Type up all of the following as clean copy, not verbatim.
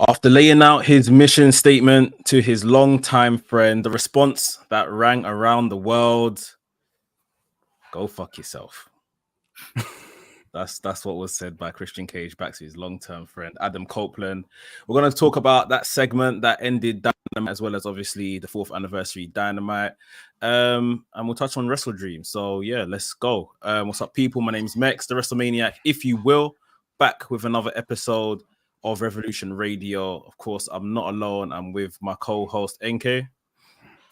After laying out his mission statement to his longtime friend, the response that rang around the world, go fuck yourself. That's what was said by Christian Cage back to his long-term friend, Adam Copeland. We're going to talk about that segment that ended Dynamite, as well as obviously the 4th anniversary Dynamite. And we'll touch on Wrestledream. So yeah, let's go. What's up, people? My name's Mekz, the WrestleManiac, if you will, back with another episode of Revolution Radio. Of course, I'm not alone. I'm with my co-host NK.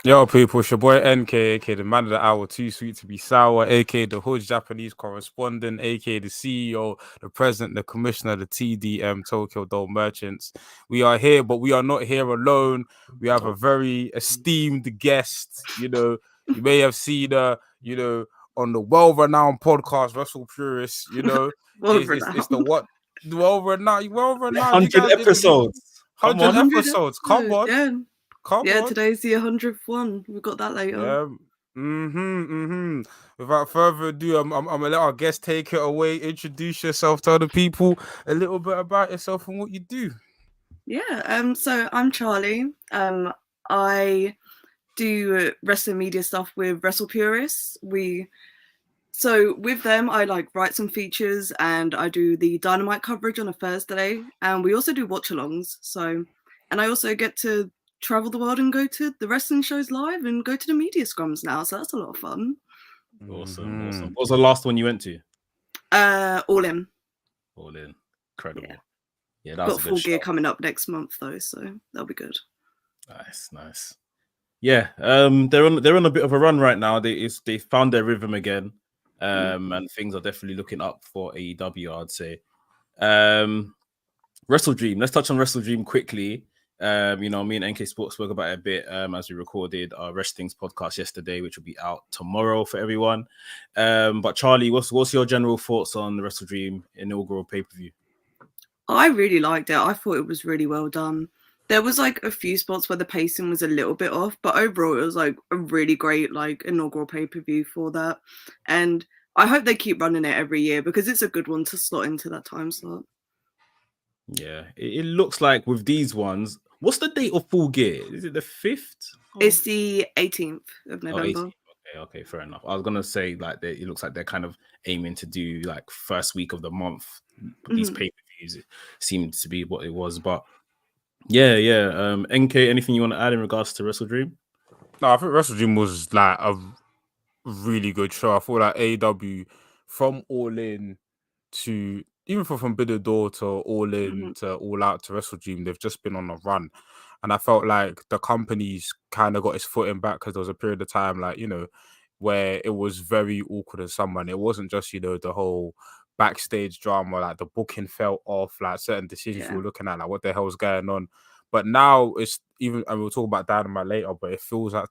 Yo, people, it's your boy NK, aka the man of the hour, too sweet to be sour, aka the Hood Japanese correspondent, aka the CEO, the president, the commissioner, the TDM, Tokyo Dome Merchants. We are here, but we are not here alone. We have a very esteemed guest. You know, you may have seen her, on the well-renowned podcast, Wrestle Purists. You know, it's the what? Well-renowned. 100 episodes. 100 episodes. Come on. Yeah. Come on. Today's the 100th one. We've got that later. Yeah. Without further ado, I'm gonna let our guest take it away. Introduce yourself, tell the people a little bit about yourself and what you do. Yeah. So I'm Charlie. I do wrestling media stuff with Wrestle Purists. So with them, I write some features and I do the Dynamite coverage on a Thursday, and we also do watch-alongs. And I also get to travel the world and go to the wrestling shows live and go to the media scrums now, so that's a lot of fun. Awesome. What was the last one you went to? All In. Incredible. Yeah, that was got Full Gear coming up next month though, so that'll be good. Nice. Yeah, they're on a bit of a run right now. They found their rhythm again, and things are definitely looking up for AEW, I'd say. Wrestledream. Let's touch on Wrestledream quickly. Me and NK Sports spoke about it a bit as we recorded our WRESTHINGS podcast yesterday, which will be out tomorrow for everyone. But Charlie, what's your general thoughts on the Wrestledream inaugural pay-per-view? I really liked it. I thought it was really well done. There was a few spots where the pacing was a little bit off, but overall it was a really great inaugural pay-per-view for that. And I hope they keep running it every year because it's a good one to slot into that time slot. Yeah, it looks like with these ones. What's the date of Full Gear? Is it the 5th? It's the 18th of November. Okay, fair enough. I was gonna say it looks like they're kind of aiming to do first week of the month. These pay-per-views, it seemed to be what it was, but yeah. NK, anything you want to add in regards to Wrestledream? No, I think Wrestledream was a really good show. I thought AEW from All In to even from Bid the Door to All In to All Out to Wrestledream, they've just been on a run. And I felt like the company's kind of got its footing back because there was a period of time, where it was very awkward as someone. It wasn't just, the whole backstage drama, the booking felt off, certain decisions we were looking at, what the hell is going on. But now it's even, and we'll talk about Dynamite later, but it feels like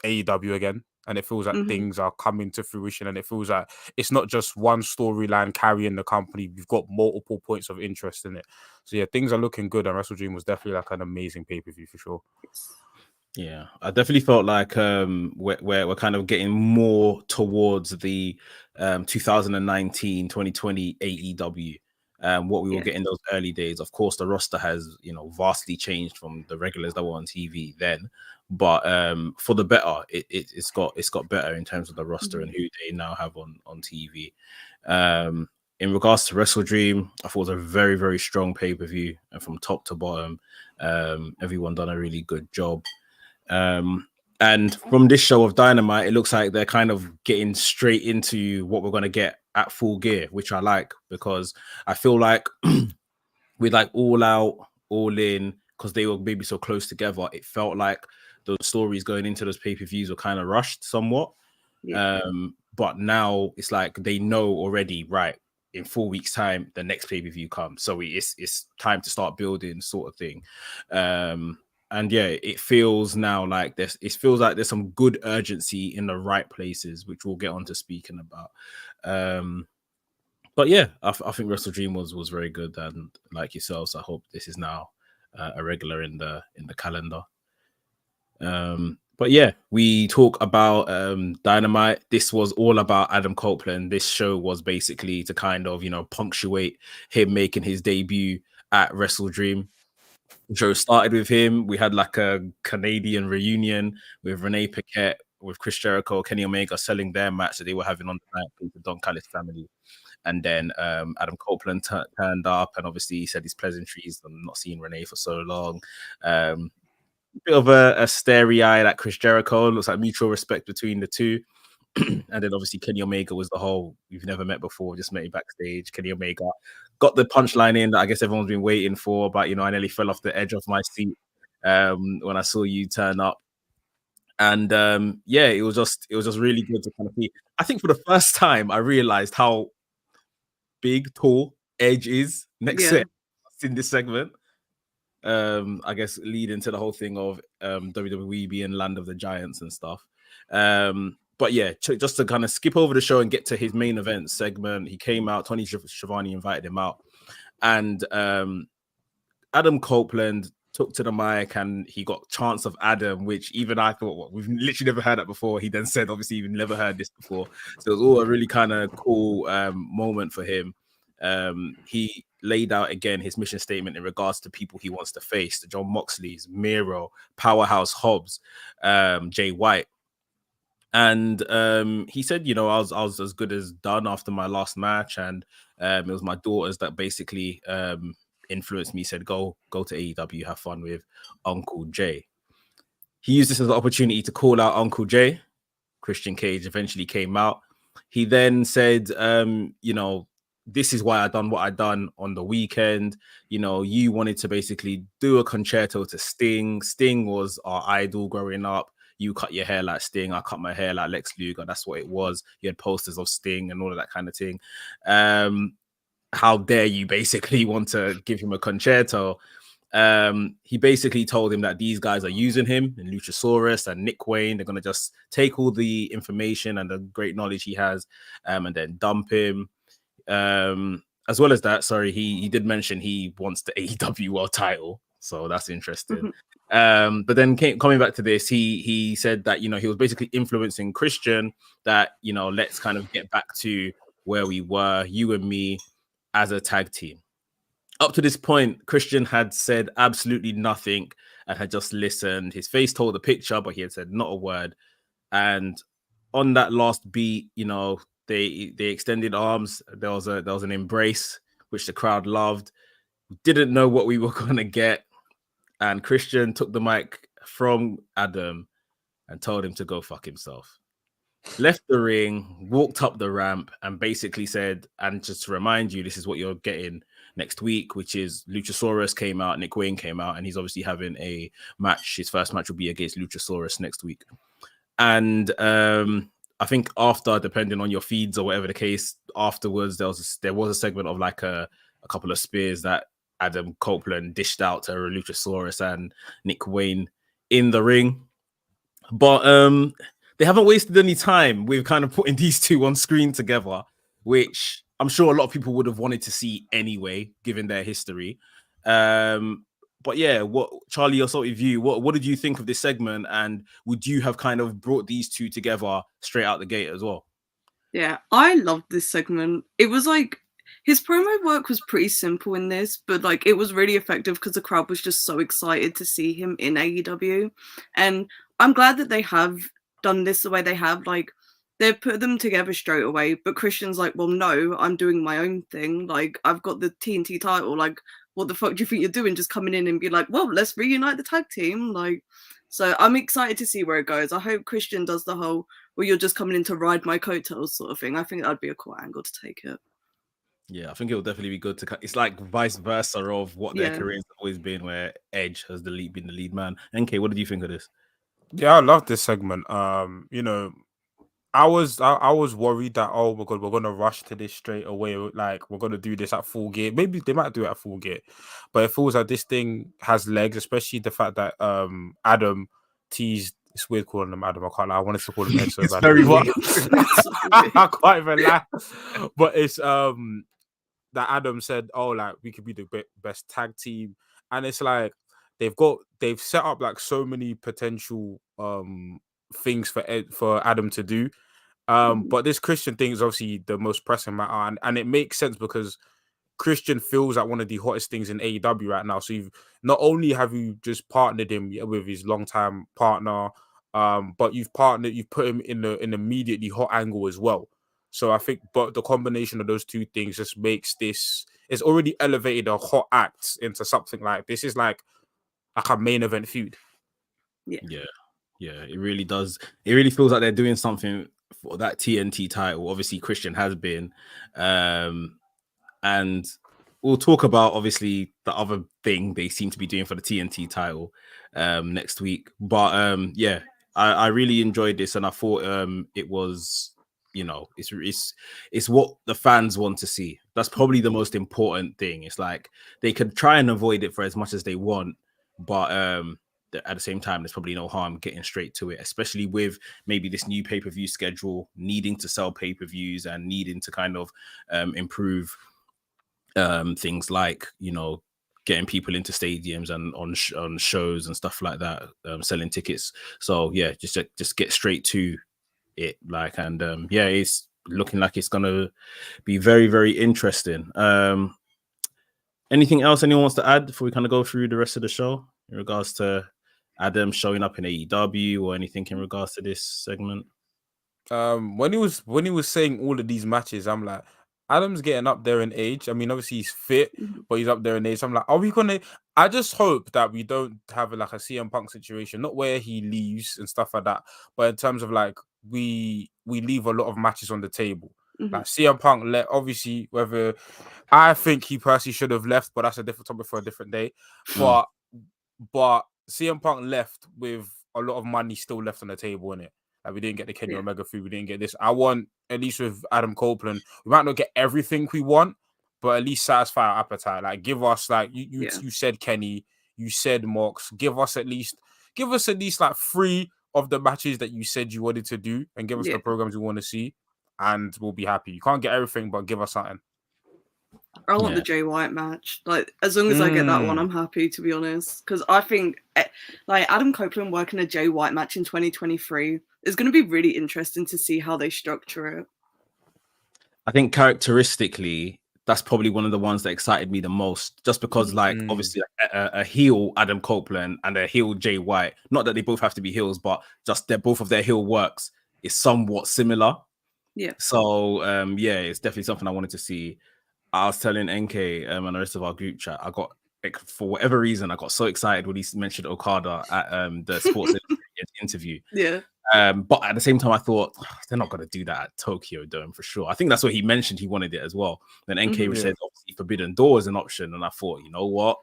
AEW again. And it feels like things are coming to fruition, and it feels like it's not just one storyline carrying the company. We've got multiple points of interest in it. So yeah, things are looking good, and Wrestledream was definitely an amazing pay-per-view for sure. Yeah, I definitely felt like we're kind of getting more towards the 2019-2020 AEW. What we were getting those early days. Of course, the roster has vastly changed from the regulars that were on TV then, but for the better. It's got better in terms of the roster and who they now have on TV. In regards to Wrestledream, I thought it was a very, very strong pay-per-view, and from top to bottom, everyone done a really good job. And from this show of Dynamite, it looks like they're kind of getting straight into what we're going to get at Full Gear, which I like, because I feel like with All Out, All In, because they were maybe so close together, it felt like those stories going into those pay-per-views were kind of rushed somewhat. But now it's like they know already, right, in 4 weeks' time, the next pay-per-view comes. So it's time to start building, sort of thing. And yeah, it feels now like there's some good urgency in the right places, which we'll get on to speaking about. But yeah, I think WrestleDream was very good, and like yourselves, I hope this is now a regular in the calendar. But yeah, we talk about Dynamite. This was all about Adam Copeland. This show was basically to kind of, punctuate him making his debut at WrestleDream. The show started with him. We had like a Canadian reunion with Renee Paquette, with Chris Jericho, Kenny Omega selling their match that they were having on the night with the Don Callis family. And then Adam Copeland turned up, and obviously he said his pleasantries. I'm not seeing Renee for so long. Bit of a starry eye at Chris Jericho. Looks like mutual respect between the two. And then obviously Kenny Omega was the whole we've never met before, just met you backstage. Kenny Omega got the punchline in that I guess everyone's been waiting for, but I nearly fell off the edge of my seat when I saw you turn up. And yeah, it was just really good to kind of see. I think for the first time I realized how big, tall Edge is next to in this segment. I guess leading to the whole thing of WWE being land of the giants and stuff. But yeah, just to kind of skip over the show and get to his main event segment, he came out. Tony Schiavone invited him out, and Adam Copeland took to the mic and he got Chance of Adam, which even I thought, we've literally never heard that before. He then said, obviously, you've never heard this before. So it was all a really kind of cool moment for him. He laid out again his mission statement in regards to people he wants to face: the John Moxleys, Miro, Powerhouse Hobbs, Jay White. And he said, I was as good as done after my last match, and it was my daughters that basically influenced me. Said, go to AEW, have fun with Uncle Jay. He used this as an opportunity to call out Uncle Jay. Christian Cage eventually came out. He then said, this is why I done what I done on the weekend. You wanted to basically do a concerto to Sting. Sting was our idol growing up. You cut your hair like Sting. I cut my hair like Lex Luger. That's what it was. You had posters of Sting and all of that kind of thing. How dare you basically want to give him a concerto? He basically told him that these guys are using him, and Luchasaurus and Nick Wayne. They're going to just take all the information and the great knowledge he has and then dump him. As well as that, he did mention he wants the AEW World title, so that's interesting. But then coming back to this, he said that he was basically influencing Christian, that let's kind of get back to where we were, you and me, as a tag team. Up to this point, Christian had said absolutely nothing and had just listened. His face told the picture, but he had said not a word. And on that last beat, they extended arms. There was an embrace, which the crowd loved. We didn't know what we were gonna get, and Christian took the mic from Adam and told him to go fuck himself. Left the ring, walked up the ramp, and basically said, and just to remind you, this is what you're getting next week, which is Luchasaurus came out, Nick Wayne came out, and he's obviously having a match. His first match will be against Luchasaurus next week. And I think after, depending on your feeds or whatever the case, afterwards there was a segment of like a couple of spears that Adam Copeland dished out to Luchasaurus and Nick Wayne in the ring. But they haven't wasted any time with kind of putting these two on screen together, which I'm sure a lot of people would have wanted to see anyway, given their history. But yeah, Charlie, your sort of view, what did you think of this segment, and would you have kind of brought these two together straight out the gate as well? Yeah, I loved this segment. It was like his promo work was pretty simple in this, but like it was really effective because the crowd was just so excited to see him in AEW. And I'm glad that they have done this the way they have. Like, they've put them together straight away, but Christian's like, well, no, I'm doing my own thing. Like, I've got the TNT title. Like, what the fuck do you think you're doing? Just coming in and be like, well, let's reunite the tag team. Like, so I'm excited to see where it goes. I hope Christian does the whole, well, you're just coming in to ride my coattails sort of thing. I think that'd be a cool angle to take it. Yeah, I think it will definitely be good to. It's like vice versa of what their careers have always been, where Edge has been the lead man. NK, what did you think of this? Yeah, I love this segment. I was worried that, oh my god, we're gonna rush to this straight away. Like, we're gonna do this at Full Gear. Maybe they might do it at Full Gear, but it feels like this thing has legs, especially the fact that Adam teased. It's weird calling him Adam. I can't lie. I wanted to call him Ed so It's bad. very weird. I can't even lie. But it's that Adam said, oh, like, we could be the best tag team, and it's like they've set up like so many potential things for Adam to do. But this Christian thing is obviously the most pressing matter, and it makes sense because Christian feels like one of the hottest things in AEW right now. So you've not only have you just partnered him with his longtime partner, but you've put him in an immediately hot angle as well. So I think, but the combination of those two things just makes this. It's already elevated a hot act into something like this is like a main event feud. Yeah. It really does. It really feels like they're doing something for that TNT title. Obviously, Christian has been, and we'll talk about obviously the other thing they seem to be doing for the TNT title next week. But yeah, I really enjoyed this, and I thought it was, you know, it's what the fans want to see. That's probably the most important thing. It's like they could try and avoid it for as much as they want, but at the same time, there's probably no harm getting straight to it, especially with maybe this new pay-per-view schedule, needing to sell pay-per-views and needing to kind of improve things like, you know, getting people into stadiums and on shows and stuff like that, selling tickets. So yeah, just get straight to it, like, and yeah, it's looking like it's gonna be very, very interesting. Anything else anyone wants to add before we kind of go through the rest of the show in regards to Adam showing up in AEW or anything in regards to this segment? When he was saying all of these matches, I'm like, Adam's getting up there in age. I mean, obviously he's fit, but he's up there in age. I'm like, are we gonna? I just hope that we don't have like a CM Punk situation, not where he leaves and stuff like that, but in terms of like we leave a lot of matches on the table. Like CM Punk obviously, whether I think he personally should have left, but that's a different topic for a different day. But CM Punk left with a lot of money still left on the table, innit? Like, we didn't get the Kenny Omega food, we didn't get this. I want, at least with Adam Copeland, we might not get everything we want, but at least satisfy our appetite. Like, give us, like, you said Kenny, you said Mox, give us at least like 3 of the matches that you said you wanted to do, and give us the programs we want to see, and we'll be happy. You can't get everything, but give us something. I want the Jay White match. Like, as long as I get that one, I'm happy, to be honest. Because I think, like, Adam Copeland working a Jay White match in 2023 is going to be really interesting to see how they structure it. I think characteristically, that's probably one of the ones that excited me the most, just because, like, obviously a heel Adam Copeland and a heel Jay White, not that they both have to be heels, but just both of their heel works is somewhat similar. Yeah. So, yeah, it's definitely something I wanted to see. I was telling NK and the rest of our group chat, I got, for whatever reason, I got so excited when he mentioned Okada at the Sports interview. Yeah. But at the same time, I thought they're not going to do that at Tokyo Dome for sure. I think that's what he mentioned. He wanted it as well. Then NK said, obviously, Forbidden Door is an option. And I thought, you know what?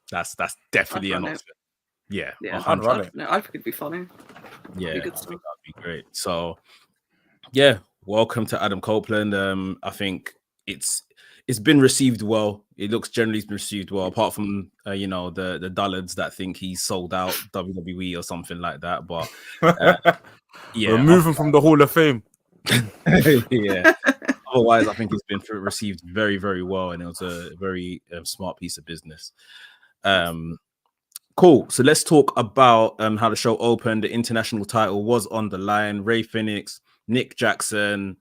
That's definitely an option. Yeah. I'd run it. I think it'd be funny. Yeah. I think that'd be great. So, yeah, welcome to Adam Copeland. I think it's been received well. It looks generally been received well, apart from you know, the dullards that think he's sold out WWE or something like that. But yeah, remove him from the Hall of Fame. Yeah. Otherwise, I think it's been received very, very well, and it was a very smart piece of business. Cool. So let's talk about how the show opened. The international title was on the line. Rey Fenix, Nick Jackson.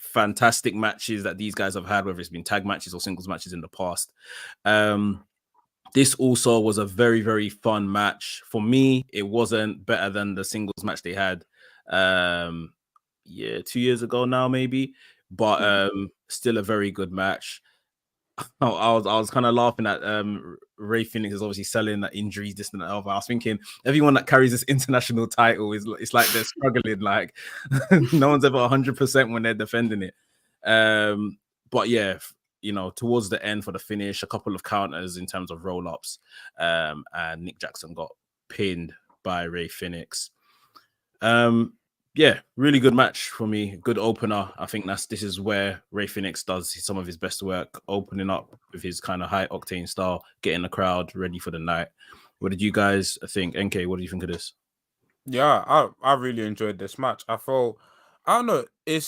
Fantastic matches that these guys have had, whether it's been tag matches or singles matches in the past. This also was a very, very fun match. For me, it wasn't better than the singles match they had 2 years ago now, maybe, but still a very good match. I was kind of laughing at Rey Fenix is obviously selling that injuries, this and that. I was thinking everyone that carries this international title it's like they're struggling, like no one's ever 100% when they're defending it. But yeah, you know, towards the end for the finish, a couple of counters in terms of roll-ups, and Nick Jackson got pinned by Rey Fenix. Yeah, really good match for me. Good opener. I think this is where Rey Fénix does some of his best work, opening up with his kind of high octane style, getting the crowd ready for the night. What did you guys think? NK, what do you think of this? Yeah, I really enjoyed this match. I don't know, I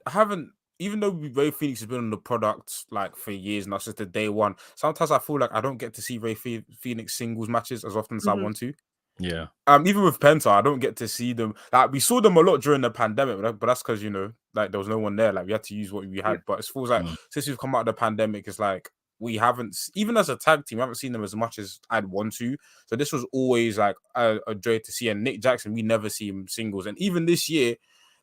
haven't, even though Rey Fénix has been on the product like for years now, since the day one, sometimes I feel like I don't get to see Rey Fénix singles matches as often as I want to. Yeah. Even with Penta, I don't get to see them. Like, we saw them a lot during the pandemic, but that's because, you know, like, there was no one there. Like, we had to use what we had. But it feels like since we've come out of the pandemic, it's like we haven't, even as a tag team, we haven't seen them as much as I'd want to. So this was always like a joy to see. And Nick Jackson, we never see him singles. And even this year,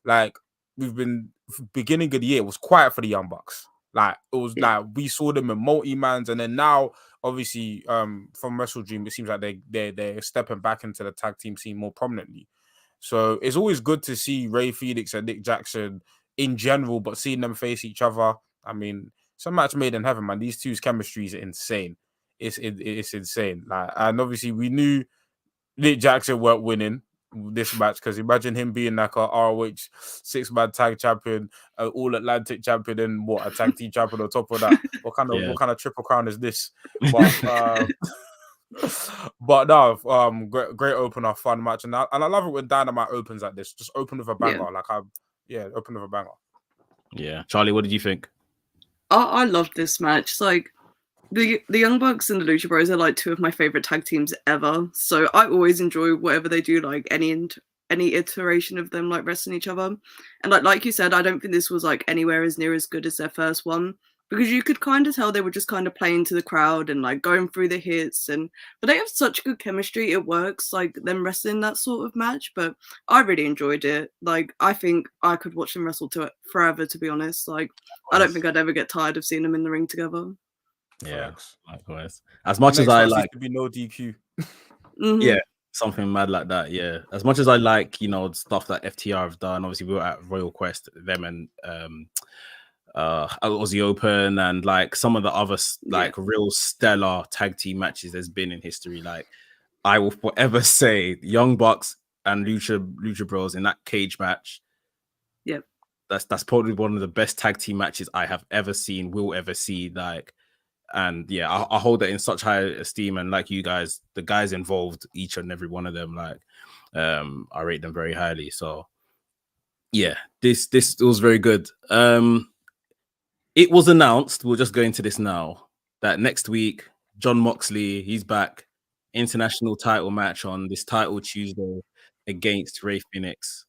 like, beginning of the year, it was quiet for the Young Bucks. Like, it was like we saw them in multi-mans, and then now, obviously, from WrestleDream, it seems like they're stepping back into the tag team scene more prominently. So it's always good to see Rey Fénix and Nick Jackson in general, but seeing them face each other, I mean, it's a match made in heaven, man. These two's chemistry is insane. It's insane. Like, and obviously we knew Nick Jackson weren't winning this match, because imagine him being like a ROH 6-man tag champion, all Atlantic champion, and a tag team champion on top of that. What kind of triple crown is this? But but no, great opener, fun match, and I love it when Dynamite opens like this. Just open with a banger, open with a banger. Yeah, Charlie, what did you think? I love this match. It's like the Young Bucks and the Lucha Bros are like two of my favorite tag teams ever. So I always enjoy whatever they do, like any iteration of them like wrestling each other. And like you said, I don't think this was like anywhere as near as good as their first one, because you could kind of tell they were just kind of playing to the crowd and like going through the hits, but they have such good chemistry. It works, like them wrestling that sort of match. But I really enjoyed it. Like, I think I could watch them wrestle to it forever, to be honest. Like, I don't think I'd ever get tired of seeing them in the ring together. Yeah, likewise. As much as I like to be no DQ. Yeah, something mad like that. Yeah, as much as I like, you know, stuff that FTR have done. Obviously, we were at Royal Quest, them and Aussie Open, and like some of the other like real stellar tag team matches there's been in history. Like, I will forever say Young Bucks and Lucha Bros in that cage match. Yep, that's probably one of the best tag team matches I have ever seen, will ever see. Like, and yeah, I hold it in such high esteem. And like you guys, the guys involved, each and every one of them, like, I rate them very highly. So yeah, this was very good. It was announced, we'll just go into this now, that next week, Jon Moxley, he's back, international title match on this title Tuesday against Rey Fénix.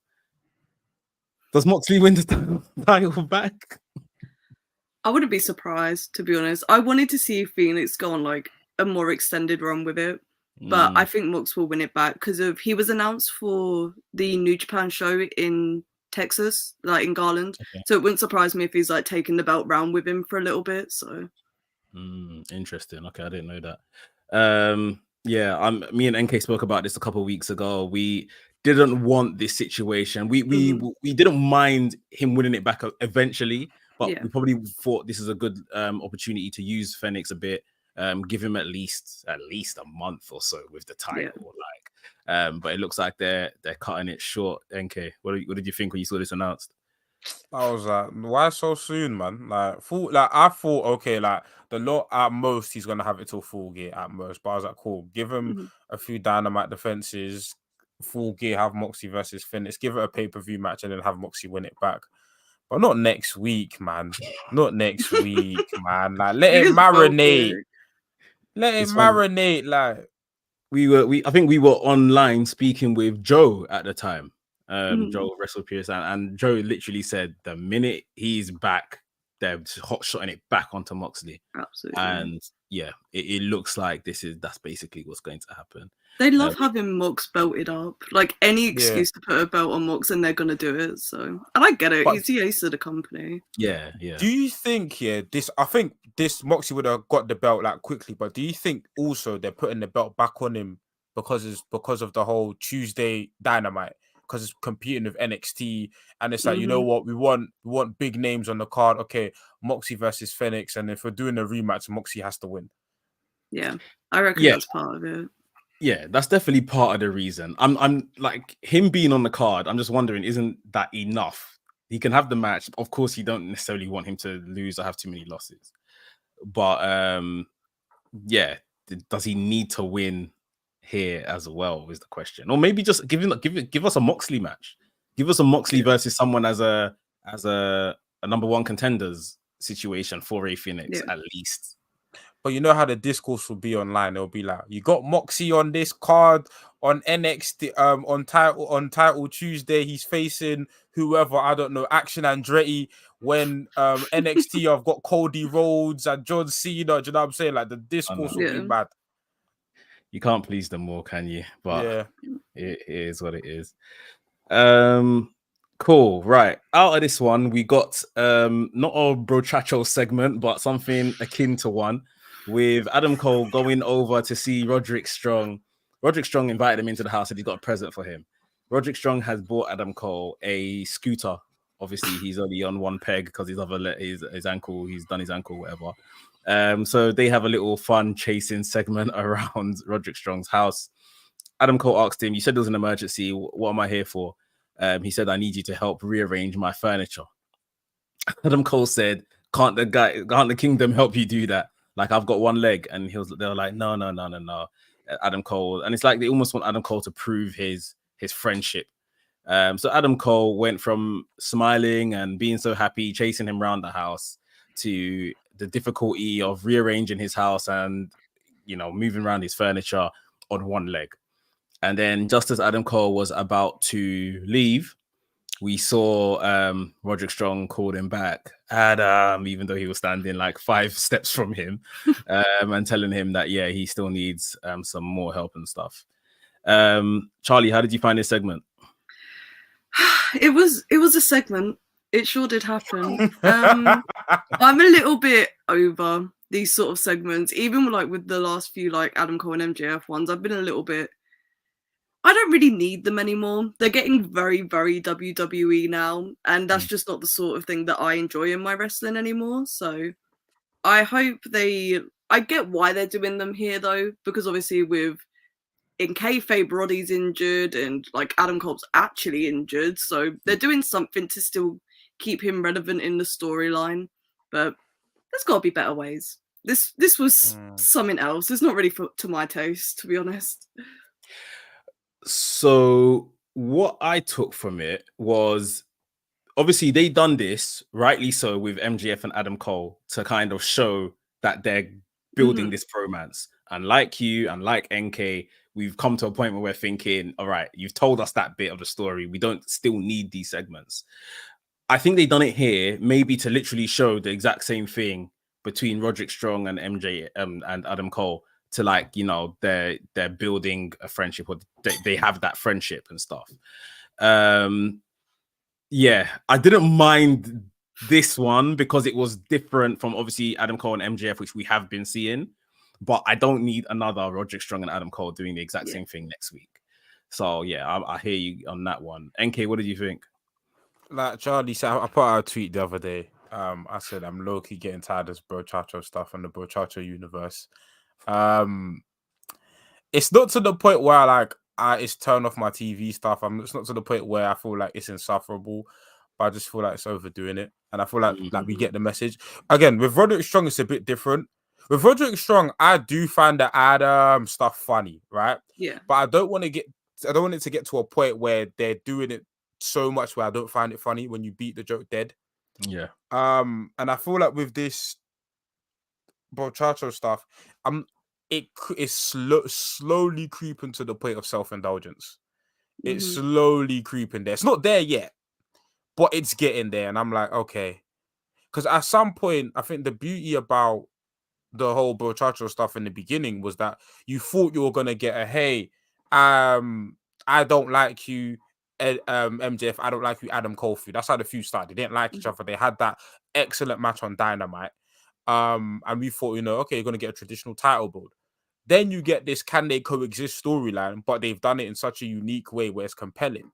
Does Moxley win the title back? I wouldn't be surprised, to be honest. I wanted to see Fénix go on like a more extended run with it, but I think Mox will win it back because he was announced for the New Japan show in Texas, like in Garland. Okay. So it wouldn't surprise me if he's like taking the belt round with him for a little bit. So interesting. Okay, I didn't know that. Yeah, me and NK spoke about this a couple of weeks ago. We didn't want this situation. We didn't mind him winning it back eventually, but we probably thought this is a good opportunity to use Fénix a bit, give him at least a month or so with the title. But it looks like they're cutting it short. NK, what did you think when you saw this announced? I was like, why so soon, man? Like, I thought, okay, like the lot at most he's gonna have it till Full Gear at most. But I was like, cool, give him a few Dynamite defenses, Full Gear, have Moxie versus Fénix, give it a pay-per-view match, and then have Moxie win it back. But not next week, man. Not next week, man. Like, let it marinate. Let it marinate. Like, I think we were online speaking with Joe at the time. Joe wrestled Pierce, and Joe literally said the minute he's back, they're hot shotting it back onto Moxley. Absolutely. And yeah, it looks like that's basically what's going to happen. They love having Mox belted up. Like, any excuse to put a belt on Mox, and they're gonna do it. So, and I get it. He's the ace of the company. Yeah. Do you think I think this Moxie would have got the belt like quickly, but do you think also they're putting the belt back on him because of the whole Tuesday Dynamite? Because it's competing with NXT, and it's like, you know what, we want big names on the card. Okay, Moxie versus Fénix, and if we're doing a rematch, Moxie has to win. Yeah, I reckon that's part of it. Yeah, that's definitely part of the reason. I'm like him being on the card. I'm just wondering, isn't that enough? He can have the match. Of course, you don't necessarily want him to lose or have too many losses. But yeah, does he need to win here as well? Is the question. Or maybe just give us a Moxley match. Give us a Moxley versus someone as a number one contenders situation for Ray Phoenix at least. But you know how the discourse will be online. It'll be like, you got Moxie on this card on NXT, on title Tuesday. He's facing whoever, I don't know, Action Andretti. When NXT, I've got Cody Rhodes and John Cena. Do you know what I'm saying? Like the discourse will be mad. You can't please them all, can you? But yeah, it is what it is. Cool. Right. Out of this one, we got not a brochacho segment, but something akin to one with Adam Cole going over to see Roderick Strong. Roderick Strong invited him into the house and he's got a present for him. Roderick Strong has bought Adam Cole a scooter. Obviously, he's only on one peg because his ankle, he's done his ankle, whatever. So they have a little fun chasing segment around Roderick Strong's house. Adam Cole asked him, "You said there was an emergency. What am I here for?" He said, "I need you to help rearrange my furniture." Adam Cole said, can't the kingdom help you do that? Like, I've got one leg. And they were like, no. Adam Cole. And it's like they almost want Adam Cole to prove his friendship. So Adam Cole went from smiling and being so happy, chasing him around the house, to the difficulty of rearranging his house and, moving around his furniture on one leg. And then just as Adam Cole was about to leave, we saw Roderick Strong called him back, Adam, even though he was standing like 5 steps from him, and telling him that, yeah, he still needs some more help and stuff. Charlie, how did you find this segment? It was a segment. It sure did happen. I'm a little bit over these sort of segments, even with the last few Adam Cole and MJF ones. I've been a little bit. I don't really need them anymore. They're getting very, very WWE now, and that's just not the sort of thing that I enjoy in my wrestling anymore. So I hope I get why they're doing them here though, because obviously with NK Roddy's injured and Adam Cole's actually injured, so they're doing something to still keep him relevant in the storyline. But there's got to be better ways. This was something else. It's not really to my taste, to be honest. So what I took from it was, obviously they done this, rightly so, with MJF and Adam Cole to kind of show that they're building this bromance. And like you and like NK, we've come to a point where we're thinking, all right, you've told us that bit of the story. We don't still need these segments. I think they done it here maybe to literally show the exact same thing between Roderick Strong and MJ and Adam Cole, to they're building a friendship, or they have that friendship and stuff. Yeah, I didn't mind this one because it was different from obviously Adam Cole and MJF, which we have been seeing, but I don't need another Roderick Strong and Adam Cole doing the exact same thing next week. So yeah, I hear you on that one. NK, what did you think? Like Charlie said, I put out a tweet the other day. I said I'm low-key getting tired of this brochacho stuff and the brochacho universe. It's not to the point where it's turn off my TV stuff. It's not to the point where I feel like it's insufferable, but I just feel like it's overdoing it. And I feel like we get the message. Again, with Roderick Strong, it's a bit different. With Roderick Strong, I do find the Adam stuff funny, right? Yeah. But I don't want it to get to a point where they're doing it so much where I don't find it funny when you beat the joke dead. Yeah. And I feel like with this brochacho stuff, it is slowly creeping to the point of self-indulgence. It's slowly creeping there. It's not there yet, but it's getting there. And I'm like, okay. Because at some point, I think the beauty about the whole brochacho stuff in the beginning was that you thought you were going to get a, hey, I don't like you, MJF, I don't like you, Adam Cole feud. That's how the feud started. They didn't like each other. They had that excellent match on Dynamite. And we thought, okay, you're going to get a traditional title build. Then you get this can they coexist storyline, but they've done it in such a unique way where it's compelling.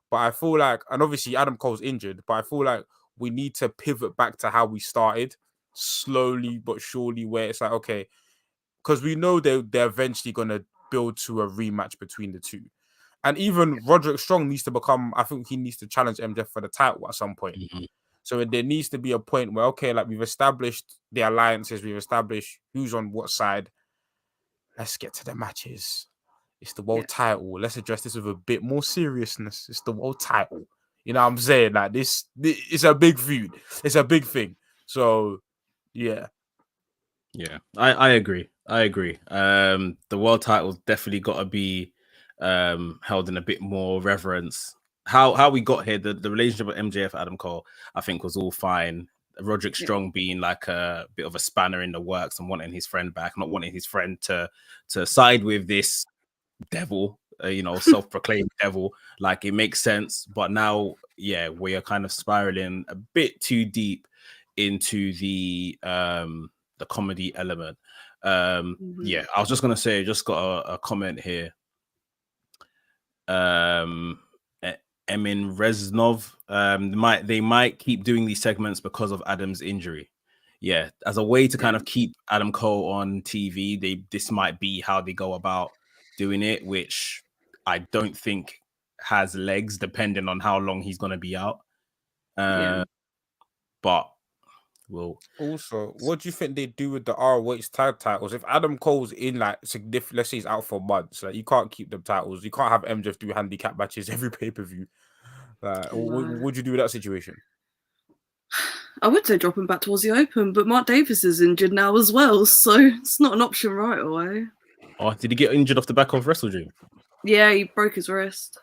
But I feel like, and obviously Adam Cole's injured, but I feel like we need to pivot back to how we started, slowly but surely, where it's like, okay, because we know they're eventually going to build to a rematch between the two. And even Roderick Strong needs to become, I think he needs to challenge MJF for the title at some point. So there needs to be a point where, okay, like we've established the alliances, we've established who's on what side. Let's get to the matches. It's the world title. Let's address this with a bit more seriousness. It's the world title. You know what I'm saying? Like this it's a big feud. It's a big thing. So, yeah. Yeah, I agree. The world title's definitely got to be held in a bit more reverence. How we got here, the relationship with MJF Adam Cole, I think was all fine. Roderick Strong being like a bit of a spanner in the works and wanting his friend back, not wanting his friend to side with this devil, self-proclaimed devil. Like, it makes sense, but now, we are kind of spiraling a bit too deep into the comedy element. I was just gonna say, just got a comment here. Emin Reznov, they might keep doing these segments because of Adam's injury. Yeah, as a way to kind of keep Adam Cole on TV, this might be how they go about doing it, which I don't think has legs, depending on how long he's gonna be out. But well, also, what do you think they do with the ROH tag titles? If Adam Cole's in like significant, let's say he's out for months, like you can't keep them titles. You can't have MJF do handicap matches every pay-per-view. What would you do with that situation? I would say drop him back towards the open, but Mark Davis is injured now as well, so it's not an option right away. Oh, did he get injured off the back of WrestleDream? Yeah, he broke his wrist.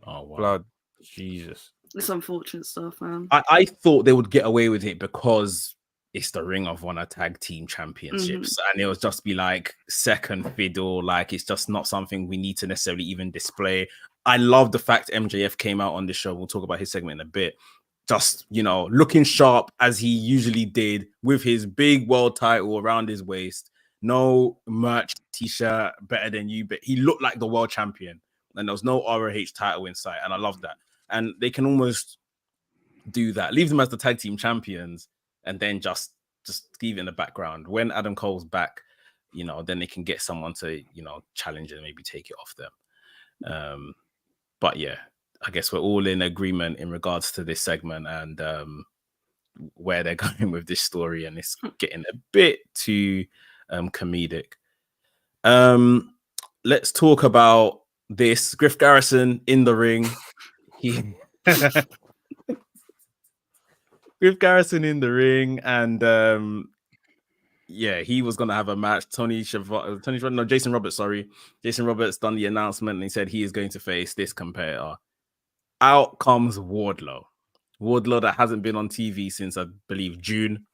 Oh, wow. Blood. Jesus. It's unfortunate stuff, man. I thought they would get away with it because it's the Ring of Honor Tag Team Championships, and it would just be like second fiddle. Like, it's just not something we need to necessarily even display. I love the fact MJF came out on this show. We'll talk about his segment in a bit. Just, looking sharp as he usually did with his big world title around his waist. No merch t-shirt, better than you, but he looked like the world champion, and there was no ROH title in sight, and I love that. And they can almost do that, leave them as the tag team champions, and then just leave it in the background. When Adam Cole's back, then they can get someone to, challenge and maybe take it off them. But yeah, I guess we're all in agreement in regards to this segment and where they're going with this story, and it's getting a bit too comedic. Let's talk about this. Griff Garrison in the ring. Griff Garrison in the ring, and he was gonna have a match. Jason Roberts. Jason Roberts done the announcement, and he said he is going to face this competitor. Out comes Wardlow that hasn't been on TV since, I believe, June.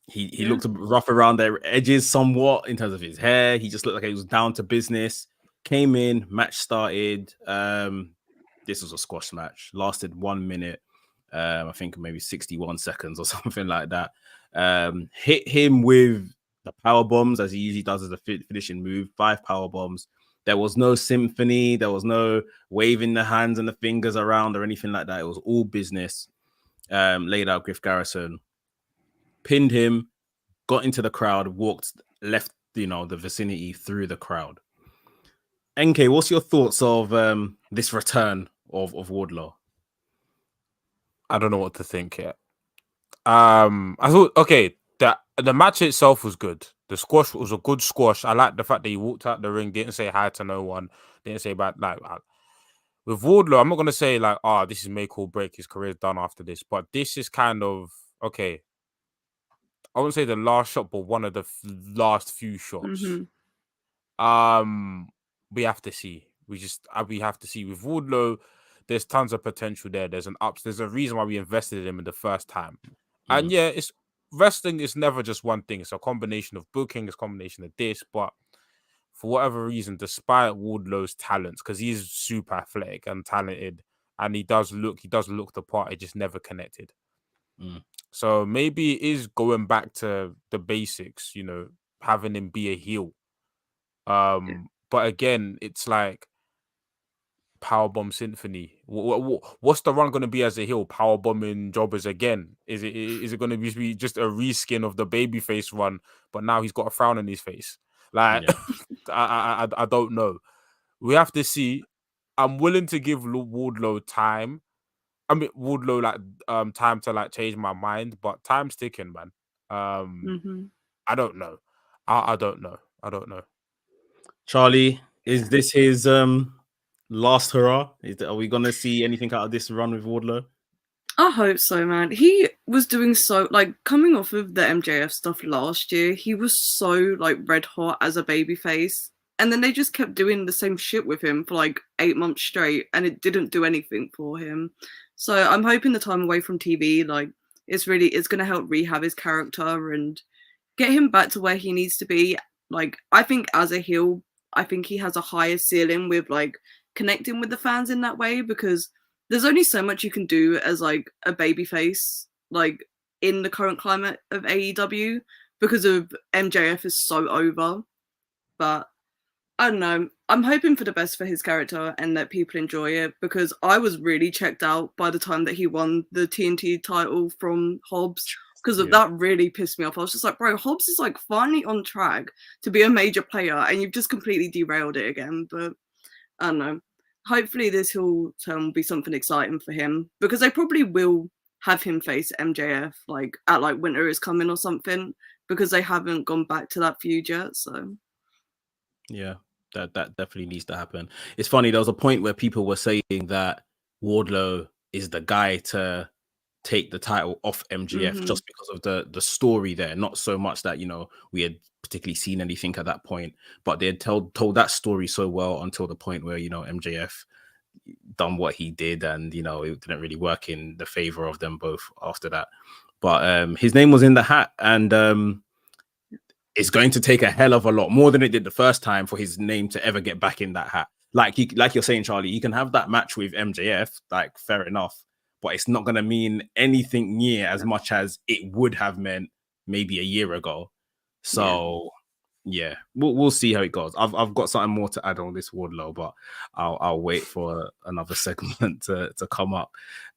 He looked rough around their edges somewhat in terms of his hair. He just looked like he was down to business. Came in, match started. This was a squash match, lasted 1 minute. I think maybe 61 seconds or something like that. Hit him with the power bombs, as he usually does as a finishing move. 5 power bombs. There was no symphony. There was no waving the hands and the fingers around or anything like that. It was all business. Laid out Griff Garrison, pinned him, got into the crowd, left the vicinity through the crowd. NK, what's your thoughts of this return of Wardlow? I don't know what to think yet. I thought, okay, the match itself was good. The squash was a good squash. I like the fact that he walked out the ring, didn't say hi to no one, didn't say bad. Like, with Wardlow, I'm not gonna say like, this is make or break, his career's done after this, but this is kind of okay. I wouldn't say the last shot, but one of the last few shots. We have to see. We have to see with Wardlow. There's tons of potential there. There's a reason why we invested in him in the first time. And wrestling is never just one thing. It's a combination of booking, it's a combination of this. But for whatever reason, despite Wardlow's talents, because he's super athletic and talented, and he does look the part, it just never connected. So maybe it is going back to the basics, having him be a heel. But again, it's like Powerbomb Symphony. What's the run going to be as a heel? Powerbombing jobbers again? Is it going to be just a reskin of the babyface run, but now he's got a frown on his face? Like, I don't know. We have to see. I'm willing to give Wardlow time. I mean, Wardlow time to like change my mind, but time's ticking, man. I don't know. I don't know. I don't know. Charlie, is this his last hurrah? Are we gonna see anything out of this run with Wardlow? I hope so, man. He was doing so, like, coming off of the MJF stuff last year, he was so, like, red hot as a babyface. And then they just kept doing the same shit with him for, like, 8 months straight, and it didn't do anything for him. So I'm hoping the time away from TV, like, it's going to help rehab his character and get him back to where he needs to be. Like, I think as a heel, I think he has a higher ceiling with, like, connecting with the fans in that way, because there's only so much you can do as like a babyface, like in the current climate of AEW, because of MJF is so over. But I don't know. I'm hoping for the best for his character and that people enjoy it, because I was really checked out by the time that he won the TNT title from Hobbs, because of that really pissed me off. I was just like, bro, Hobbs is like finally on track to be a major player and you've just completely derailed it again. But I don't know. Hopefully this heel turn will be something exciting for him, because they probably will have him face MJF like at like Winter is Coming or something, because they haven't gone back to that feud yet. So yeah, that definitely needs to happen. It's funny, there was a point where people were saying that Wardlow is the guy to take the title off MJF just because of the story there, not so much that, you know, we had particularly seen anything at that point, but they had told that story so well until the point where, you know, MJF done what he did, and, you know, it didn't really work in the favor of them both after that. But his name was in the hat, and it's going to take a hell of a lot more than it did the first time for his name to ever get back in that hat. Like you're saying, Charlie, you can have that match with MJF, like, fair enough, but it's not going to mean anything near as much as it would have meant maybe a year ago. So yeah, we'll see how it goes. I've got something more to add on this Wardlow, but I'll wait for another segment to come up.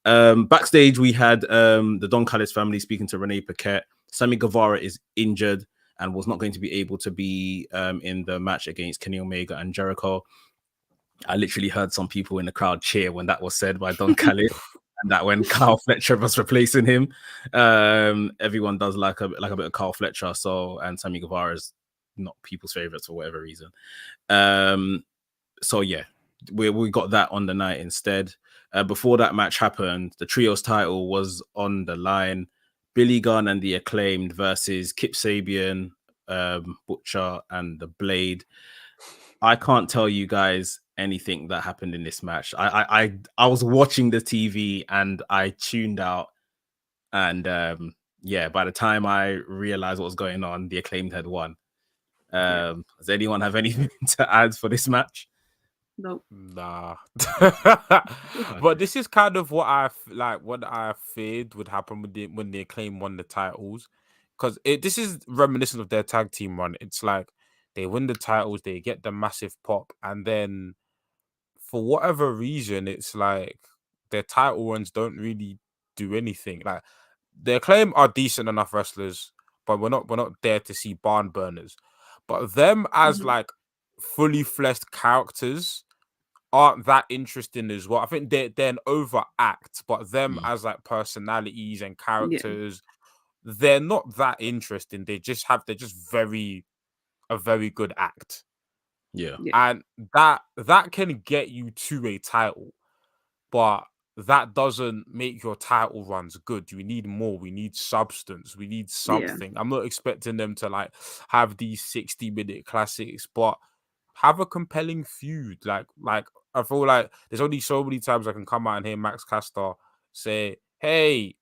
Backstage, we had the Don Callis family speaking to Renee Paquette. Sammy Guevara is injured and was not going to be able to be in the match against Kenny Omega and Jericho. I literally heard some people in the crowd cheer when that was said by Don Callis. And that when Kyle Fletcher was replacing him, everyone does like a bit of Kyle Fletcher. So, and Sammy Guevara is not people's favorites for whatever reason. So yeah, we got that on the night instead. Before that match happened, the trios title was on the line. Billy Gunn and the Acclaimed versus Kip Sabian, Butcher, and the Blade. I can't tell you guys anything that happened in this match. I was watching the TV and I tuned out, and by the time I realized what was going on, the Acclaimed had won. Does anyone have anything to add for this match? nope. Nah. But this is kind of what I feared would happen when the Acclaimed won the titles, because this is reminiscent of their tag team run. It's like they win the titles, they get the massive pop, and then for whatever reason, it's like their title runs don't really do anything. Like, the Acclaim are decent enough wrestlers, but we're not there to see barn burners. But them as like fully fleshed characters aren't that interesting as well. I think they're an overact, but them as like personalities and characters, they're not that interesting. They're just a very good act. Yeah. And that can get you to a title, but that doesn't make your title runs good. We need more. We need substance. We need something. I'm not expecting them to like have these 60-minute classics, but have a compelling feud. Like I feel like there's only so many times I can come out and hear Max Caster say, "Hey,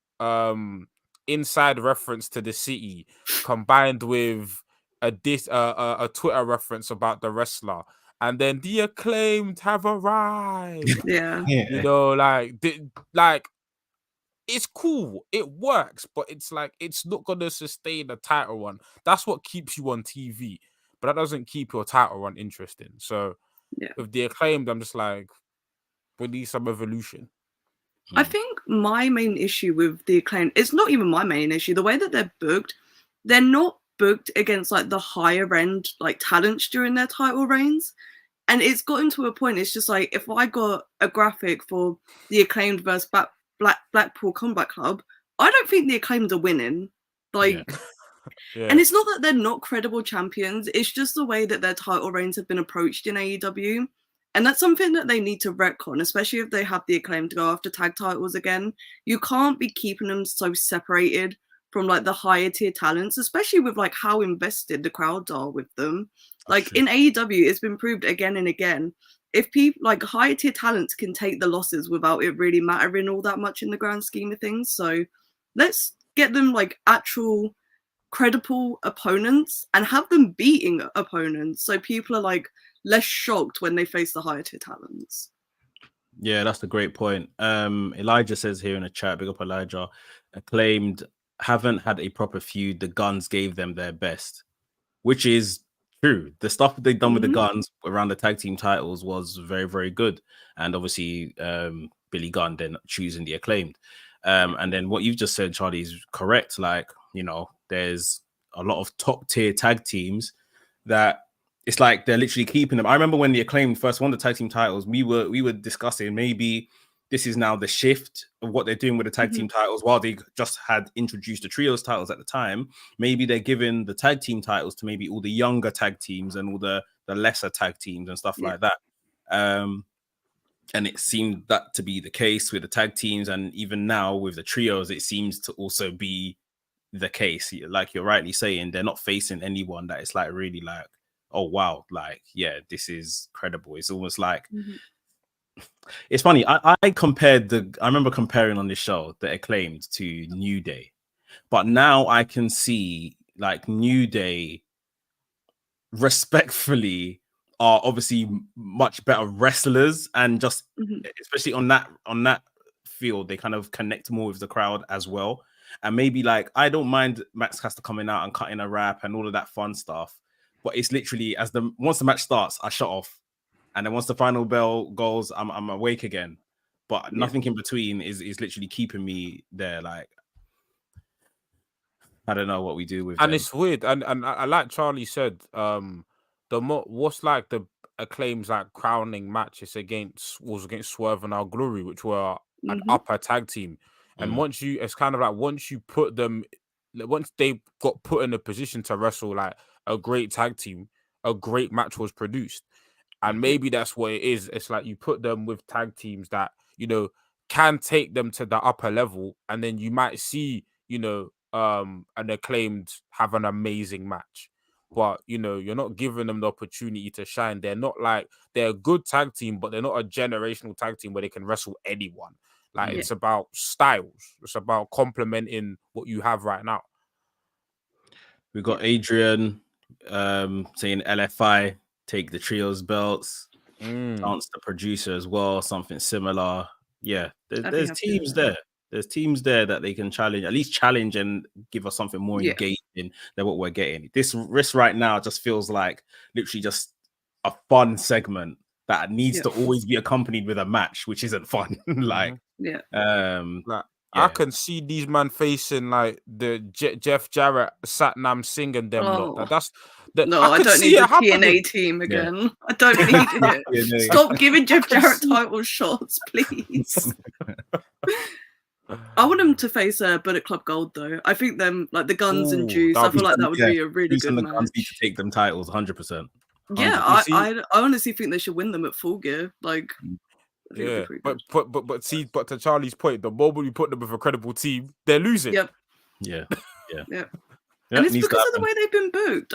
inside reference to the city combined with a Twitter reference about the wrestler, and then the Acclaimed have arrived." You know, like it's cool, it works, but it's like it's not gonna sustain a title run. That's what keeps you on TV, but that doesn't keep your title run interesting. So with the Acclaimed, I'm just like, we need some evolution. I think my main issue with the Acclaimed, it's not even my main issue. The way that they're booked, they're not booked against like the higher end like talents during their title reigns. And it's gotten to a point, it's just like, if I got a graphic for the Acclaimed versus Blackpool Combat Club, I don't think the Acclaimed are winning. Like, and it's not that they're not credible champions, it's just the way that their title reigns have been approached in AEW. And that's something that they need to retcon, especially if they have the Acclaim to go after tag titles again. You can't be keeping them so separated from like the higher tier talents, especially with like how invested the crowds are with them. Like in AEW, it's been proved again and again. If people like higher tier talents can take the losses without it really mattering all that much in the grand scheme of things. So let's get them like actual credible opponents and have them beating opponents, so people are like less shocked when they face the higher tier talents. Yeah, that's a great point. Elijah says here in the chat, big up Elijah, Acclaimed haven't had a proper feud. The Guns gave them their best, which is true. The stuff that they've done with the Guns around the tag team titles was very, very good. And obviously, Billy Gunn then choosing the Acclaimed. And then what you've just said, Charlie, is correct. Like, you know, there's a lot of top tier tag teams that it's like they're literally keeping them. I remember when the Acclaimed first won the tag team titles, we were discussing maybe this is now the shift of what they're doing with the tag team titles. While they just had introduced the trios titles at the time, maybe they're giving the tag team titles to maybe all the younger tag teams and all the lesser tag teams and stuff like that. And it seemed that to be the case with the tag teams, and even now with the trios, it seems to also be the case. Like you're rightly saying, they're not facing anyone that is like really like, oh wow, like yeah, this is credible. It's almost like it's funny. I remember comparing on this show the Acclaimed to New Day, but now I can see like New Day respectfully are obviously much better wrestlers, and just especially on that field, they kind of connect more with the crowd as well. And maybe like I don't mind Max Caster coming out and cutting a rap and all of that fun stuff, but it's literally once the match starts, I shut off, and then once the final bell goes, I'm awake again. But nothing in between is literally keeping me there. Like I don't know what we do with and them. it's weird. And I like Charlie said, what's like the Acclaim's like crowning match is against Swerve and Our Glory, which were an upper tag team. And once you put them, once they got put in a position to wrestle like a great tag team, a great match was produced. And maybe that's what it is. It's like you put them with tag teams that, you know, can take them to the upper level. And then you might see, you know, an Acclaimed have an amazing match. But, you know, you're not giving them the opportunity to shine. They're a good tag team, but they're not a generational tag team where they can wrestle anyone. Like it's about styles. It's about complementing what you have right now. We got Adrian saying LFI take the trios belts. Chance the producer as well, something similar. Yeah, there's teams there. There's teams there that they can at least challenge and give us something more engaging than what we're getting. This risk right now just feels like literally just a fun segment that needs to always be accompanied with a match, which isn't fun. I can see these man facing like the Jeff Jarrett, Satnam Singh and them lot. I don't need the TNA team again. I don't need it. Stop giving Jeff Jarrett title shots, please. I want them to face Bullet Club Gold though. I think them like the Guns and Juice. I feel like that would be a really good match. Guns need to take them titles 100%. Yeah, I honestly think they should win them at Full Gear. Like, yeah, but to Charlie's point, the moment you put them with a credible team, they're losing. Yep. Yeah. And it's because of the way they've been booked.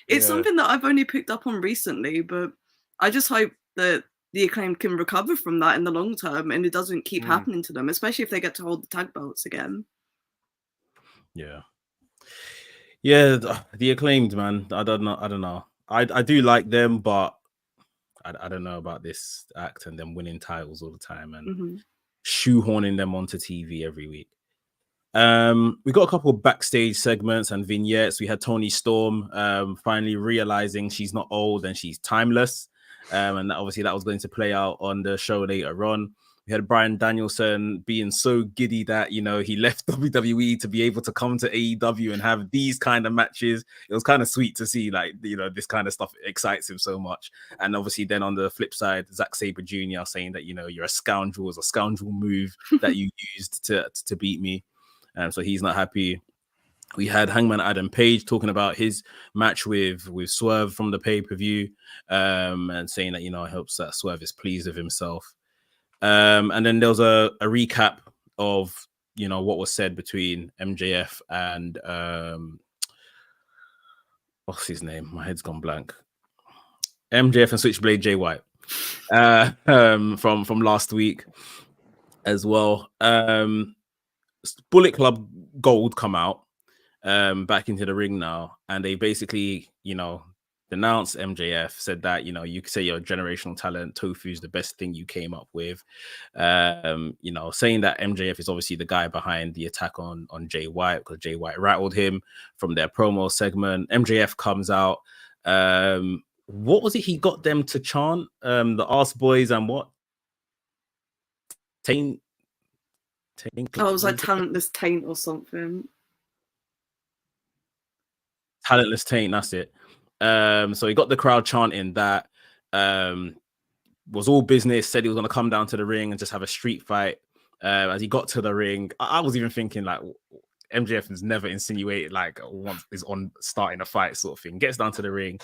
It's something that I've only picked up on recently, but I just hope that the Acclaim can recover from that in the long term and it doesn't keep happening to them, especially if they get to hold the tag belts again. Yeah, the Acclaimed, man. I don't know. I do like them, but I don't know about this act and them winning titles all the time and shoehorning them onto TV every week. We got a couple of backstage segments and vignettes. We had Toni Storm finally realizing she's not old and she's timeless. And obviously that was going to play out on the show later on. We had Bryan Danielson being so giddy that, you know, he left WWE to be able to come to AEW and have these kind of matches. It was kind of sweet to see, like, you know, this kind of stuff excites him so much. And obviously then on the flip side, Zack Sabre Jr. saying that, you know, you're a scoundrel, it's a scoundrel move that you used to beat me. So he's not happy. We had Hangman Adam Page talking about his match with Swerve from the pay-per-view, and saying that, you know, it helps that Swerve is pleased with himself. And then there was a recap of, you know, what was said between MJF and what's his name? My head's gone blank. MJF and Switchblade Jay White from last week as well. Bullet Club Gold come out back into the ring now, and they basically, you know, denounced MJF, said that, you know, you could say you're a generational talent, Tofu's the best thing you came up with, you know, saying that MJF is obviously the guy behind the attack on Jay White because Jay White rattled him from their promo segment. MJF comes out. What was it he got them to chant? The Arse Boys and what? Taint. Oh, it was like talentless taint or something. Talentless taint, that's it. So he got the crowd chanting that, was all business, said he was going to come down to the ring and just have a street fight. As he got to the ring, I was even thinking, like, MJF has never insinuated like once is on starting a fight sort of thing. Gets down to the ring.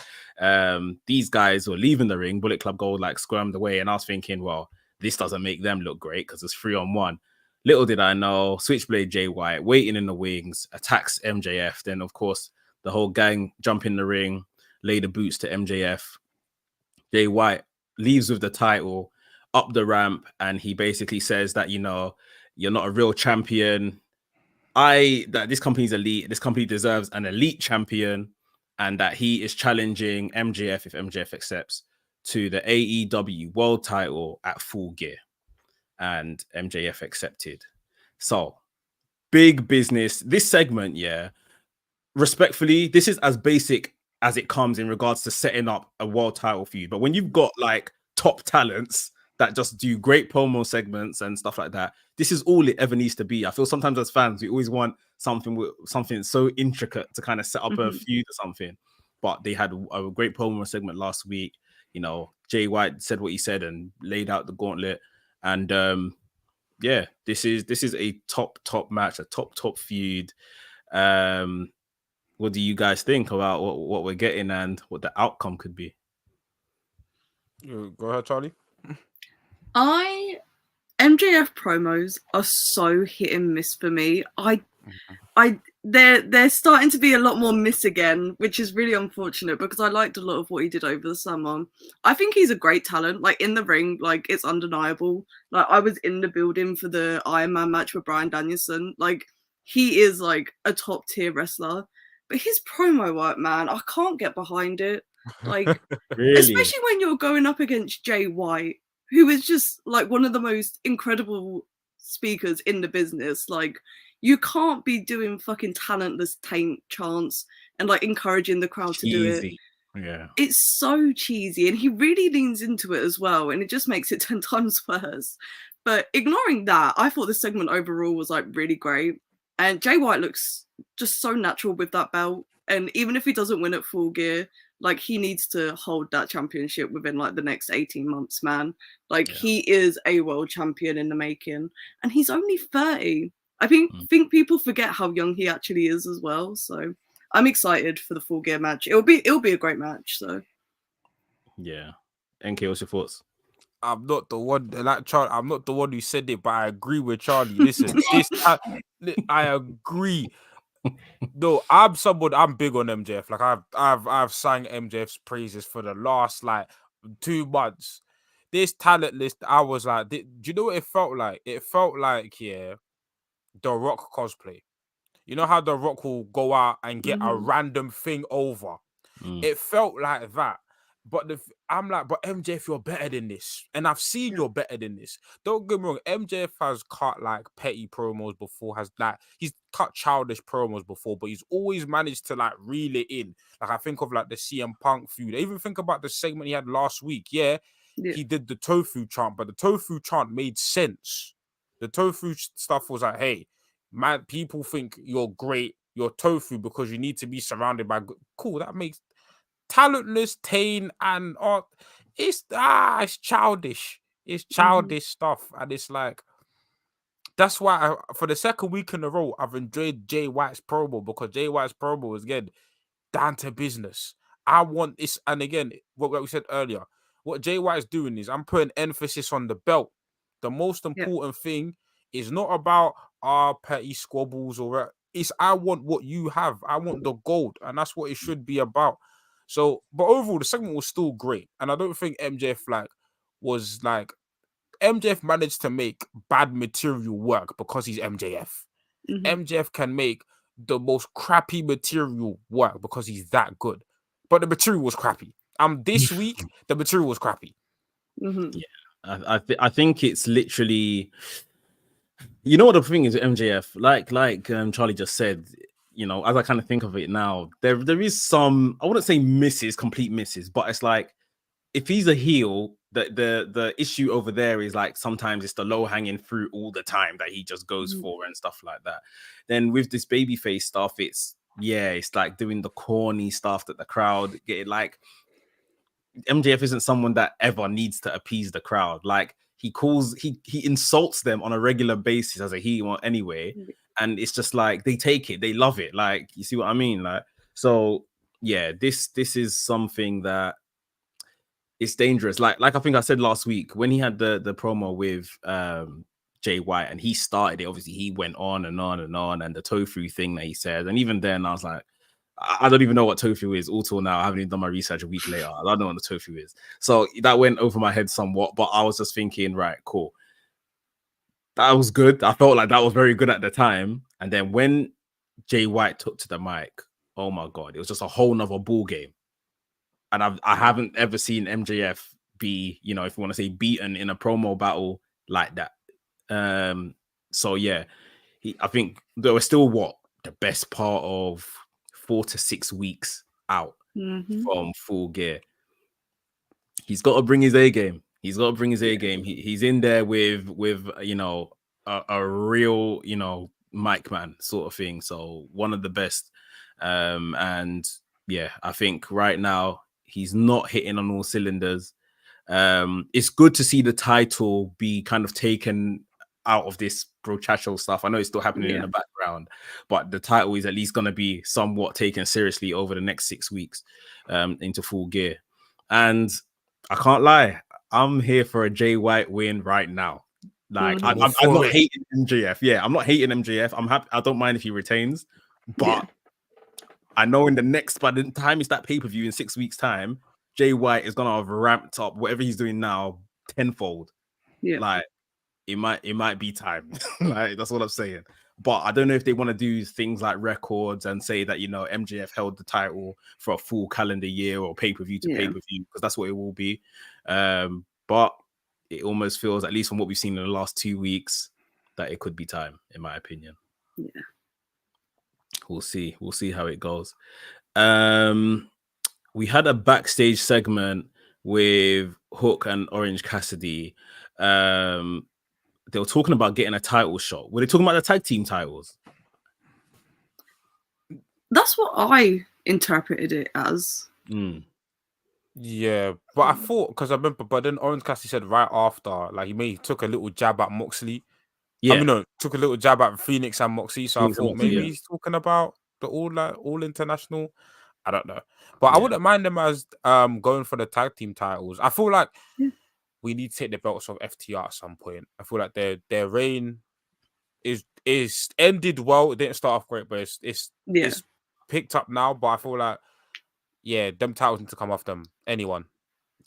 These guys were leaving the ring. Bullet Club Gold like squirmed away, and I was thinking, well, this doesn't make them look great because it's 3-on-1. Little did I know, Switchblade Jay White waiting in the wings, attacks MJF. Then, of course, the whole gang jump in the ring, lay the boots to MJF. Jay White leaves with the title up the ramp, and he basically says that, you know, you're not a real champion. That this company's elite. This company deserves an elite champion, and that he is challenging MJF, if MJF accepts, to the AEW World title at Full Gear. And MJF accepted. So, big business. This segment, yeah, respectfully, this is as basic as it comes in regards to setting up a world title feud. But when you've got like top talents that just do great promo segments and stuff like that, this is all it ever needs to be. I feel sometimes as fans, we always want something so intricate to kind of set up a feud or something. But they had a great promo segment last week. You know, Jay White said what he said and laid out the gauntlet. And yeah, this is a top match, a top feud. What do you guys think about what we're getting and what the outcome could be? Go ahead, Charlie. MJF promos are so hit and miss for me. They're starting to be a lot more miss again, which is really unfortunate because I liked a lot of what he did over the summer. I think he's a great talent. Like in the ring, like it's undeniable. Like I was in the building for the Iron Man match with Bryan Danielson. Like he is like a top tier wrestler, but his promo work, man, I can't get behind it. Like Really? Especially when you're going up against Jay White, who is just like one of the most incredible speakers in the business. Like you can't be doing fucking talentless taint chants and like encouraging the crowd to do it. Yeah. It's so cheesy, and he really leans into it as well, and it just makes it 10 times worse. But ignoring that, I thought the segment overall was like really great. And Jay White looks just so natural with that belt. And even if he doesn't win at Full Gear, like he needs to hold that championship within like the next 18 months, man. Like he is a world champion in the making, and he's only 30. I think people forget how young he actually is as well. So I'm excited for the Full Gear match. It'll be a great match. So yeah. NK, what's your thoughts? I'm not the one like Charlie. I'm not the one who said it, but I agree with Charlie. Listen, I agree. No, I'm big on MJF. Like I've sang MJF's praises for the last like 2 months. This talent list, I was like, do you know what it felt like? It felt like The Rock cosplay. You know how The Rock will go out and get a random thing over. It felt like that. But I'm like, but MJF, you're better than this. And I've seen you're better than this. Don't get me wrong. MJF has cut like petty promos before, he's cut childish promos before, but he's always managed to like reel it in. Like I think of like the CM Punk feud. I even think about the segment he had last week. Yeah. he did the tofu chant, but the tofu chant made sense. The tofu stuff was like, hey, man, people think you're great, you're tofu because you need to be surrounded by cool. That makes talentless Tane and art. It's childish. It's childish stuff, and it's like that's why for the second week in a row I've enjoyed Jay White's promo, because Jay White's promo is again down to business. I want this, and again, what we said earlier, what Jay White's doing is I'm putting emphasis on the belt. The most important thing is not about our petty squabbles or it's I want what you have. I want the gold, and that's what it should be about. So, but overall, the segment was still great, and I don't think MJF MJF managed to make bad material work because he's MJF. MJF can make the most crappy material work because he's that good. But the material was crappy. This week, the material was crappy. Yeah, I think it's literally, you know what the thing is with MJF, like Charlie just said, you know, as I kind of think of it now, there is some, I wouldn't say complete misses, but it's like if he's a heel, the issue over there is like sometimes it's the low hanging fruit all the time that he just goes for and stuff like that. Then with this babyface stuff, it's like doing the corny stuff that the crowd get. Like MJF isn't someone that ever needs to appease the crowd. Like he insults them on a regular basis as a heel anyway, and it's just like they take it, they love it. Like, you see what I mean? Like, so yeah, this is something that it's dangerous. Like I think I said last week when he had the promo with Jay White and he started it, obviously he went on and on and on, and the tofu thing that he said, and even then I was like, I don't even know what tofu is. Until now, I haven't even done my research a week later. I don't know what the tofu is. So that went over my head somewhat, but I was just thinking, right, cool. That was good. I felt like that was very good at the time. And then when Jay White took to the mic, oh my God, it was just a whole nother ball game. And I haven't ever seen MJF be, you know, if you want to say beaten in a promo battle like that. So yeah, I think there was still the best part of 4 to 6 weeks out from Full Gear. He's got to bring his A game. He's in there with you know, a real, you know, mic man sort of thing. So one of the best. And yeah, I think right now he's not hitting on all cylinders. It's good to see the title be kind of taken out of this brochacho stuff. I know it's still happening in the background, but the title is at least going to be somewhat taken seriously over the next 6 weeks into Full Gear. And I can't lie, I'm here for a Jay White win right now. Like I'm not hating MJF. Yeah, I'm not hating MJF. I'm happy. I don't mind if he retains, but I know by the time it's that pay-per-view in 6 weeks' time, Jay White is gonna have ramped up whatever he's doing now tenfold. Yeah, like it might be time. Like, that's what I'm saying. But I don't know if they want to do things like records and say that, you know, MJF held the title for a full calendar year or pay-per-view to pay-per-view, because that's what it will be. But it almost feels, at least from what we've seen in the last 2 weeks, that it could be time, in my opinion. Yeah. We'll see how it goes. We had a backstage segment with Hook and Orange Cassidy. They were talking about getting a title shot. Were they talking about the tag team titles? That's what I interpreted it as. Yeah, but I thought, because I remember, but then Orange Cassidy said right after, like he took a little jab at Moxley. Yeah, I mean, no, took a little jab at Phoenix and Moxley. So I thought maybe he's talking about the all international. I don't know, but I wouldn't mind them as going for the tag team titles. I feel like we need to take the belts off FTR at some point. I feel like their reign is ended well. It didn't start off great, but it's picked up now. But I feel like them titles need to come off them. Anyone.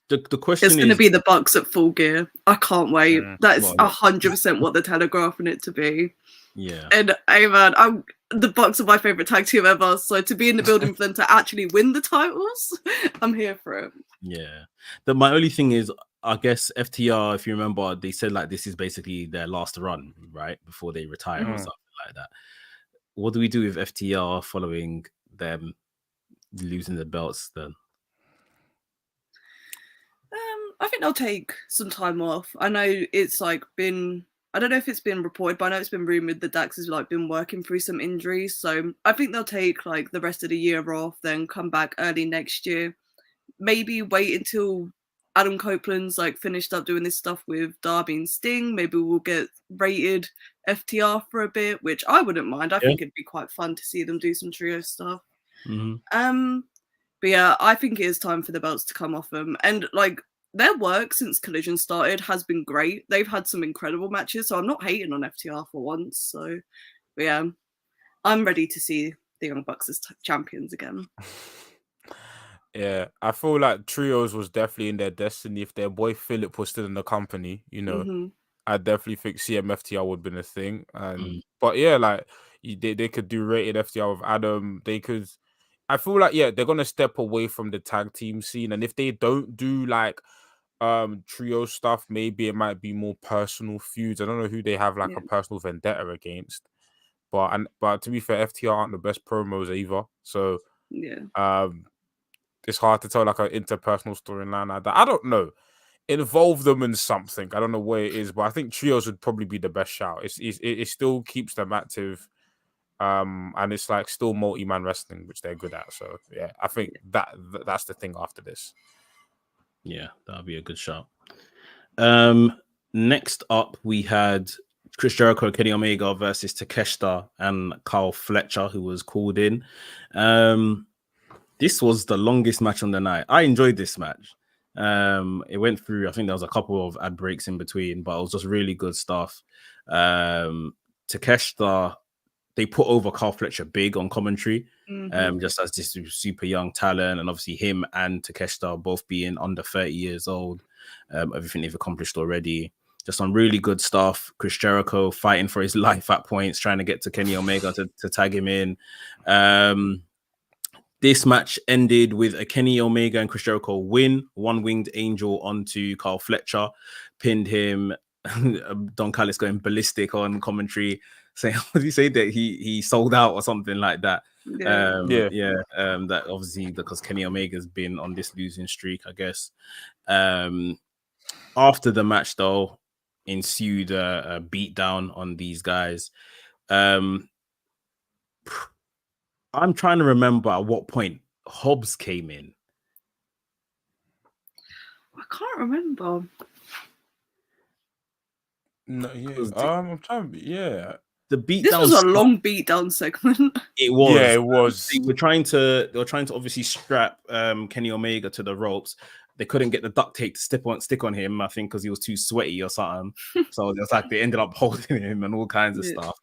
The question is, it's going to be the Bucks at Full Gear. I can't wait. That's 100% what they're telegraphing it to be. Yeah. And hey man, the Bucks are my favorite tag team ever. So to be in the building for them to actually win the titles, I'm here for it. Yeah. My only thing is, I guess FTR, if you remember, they said like this is basically their last run, right, before they retire or something like that. What do we do with FTR following them losing the belts then? I think they'll take some time off. I know it's like been, I don't know if it's been reported, but I know it's been rumored that Dax has like been working through some injuries. So I think they'll take like the rest of the year off, then come back early next year. Maybe wait until Adam Copeland's like finished up doing this stuff with Darby and Sting. Maybe we'll get rated FTR for a bit, which I wouldn't mind. I think it'd be quite fun to see them do some trio stuff. But yeah, I think it is time for the belts to come off them. And like their work since Collision started has been great. They've had some incredible matches, so I'm not hating on FTR for once. So, but yeah, I'm ready to see the Young Bucks as champions again. Yeah, I feel like trios was definitely in their destiny. If their boy Philip was still in the company, you know, I definitely think CMFTR would have been a thing. And but yeah, like they could do rated FTR with Adam. They could. I feel like they're gonna step away from the tag team scene, and if they don't do like trio stuff, maybe it might be more personal feuds. I don't know who they have like a personal vendetta against, but to be fair, FTR aren't the best promos either. So it's hard to tell like an interpersonal storyline like that. I don't know. Involve them in something. I don't know where it is, but I think trios would probably be the best shout. It still keeps them active. And it's like still multi-man wrestling, which they're good at. So yeah, I think that's the thing after this. Yeah, that'll be a good shout. Next up, we had Chris Jericho, Kenny Omega versus Takeshita and Kyle Fletcher, who was called in. This was the longest match on the night. I enjoyed this match. It went through, I think there was a couple of ad breaks in between, but it was just really good stuff. Takeshita, they put over Kyle Fletcher big on commentary, just as this super young talent, and obviously him and Takeshita both being under 30 years old, everything they've accomplished already. Just some really good stuff. Chris Jericho fighting for his life at points, trying to get to Kenny Omega to tag him in. This match ended with a Kenny Omega and Chris Jericho win. One winged angel onto Kyle Fletcher, pinned him. Don Callis going ballistic on commentary, saying, what did he say, that he sold out or something like that? That obviously because Kenny Omega's been on this losing streak, I guess. After the match, though, ensued a beatdown on these guys. I'm trying to remember at what point Hobbs came in. I can't remember. No, I'm trying. The beatdown. This was a long beatdown segment. It was. Yeah, it was. They were trying to obviously strap Kenny Omega to the ropes. They couldn't get the duct tape to stick on him, I think, because he was too sweaty or something. So it was like they ended up holding him and all kinds of stuff.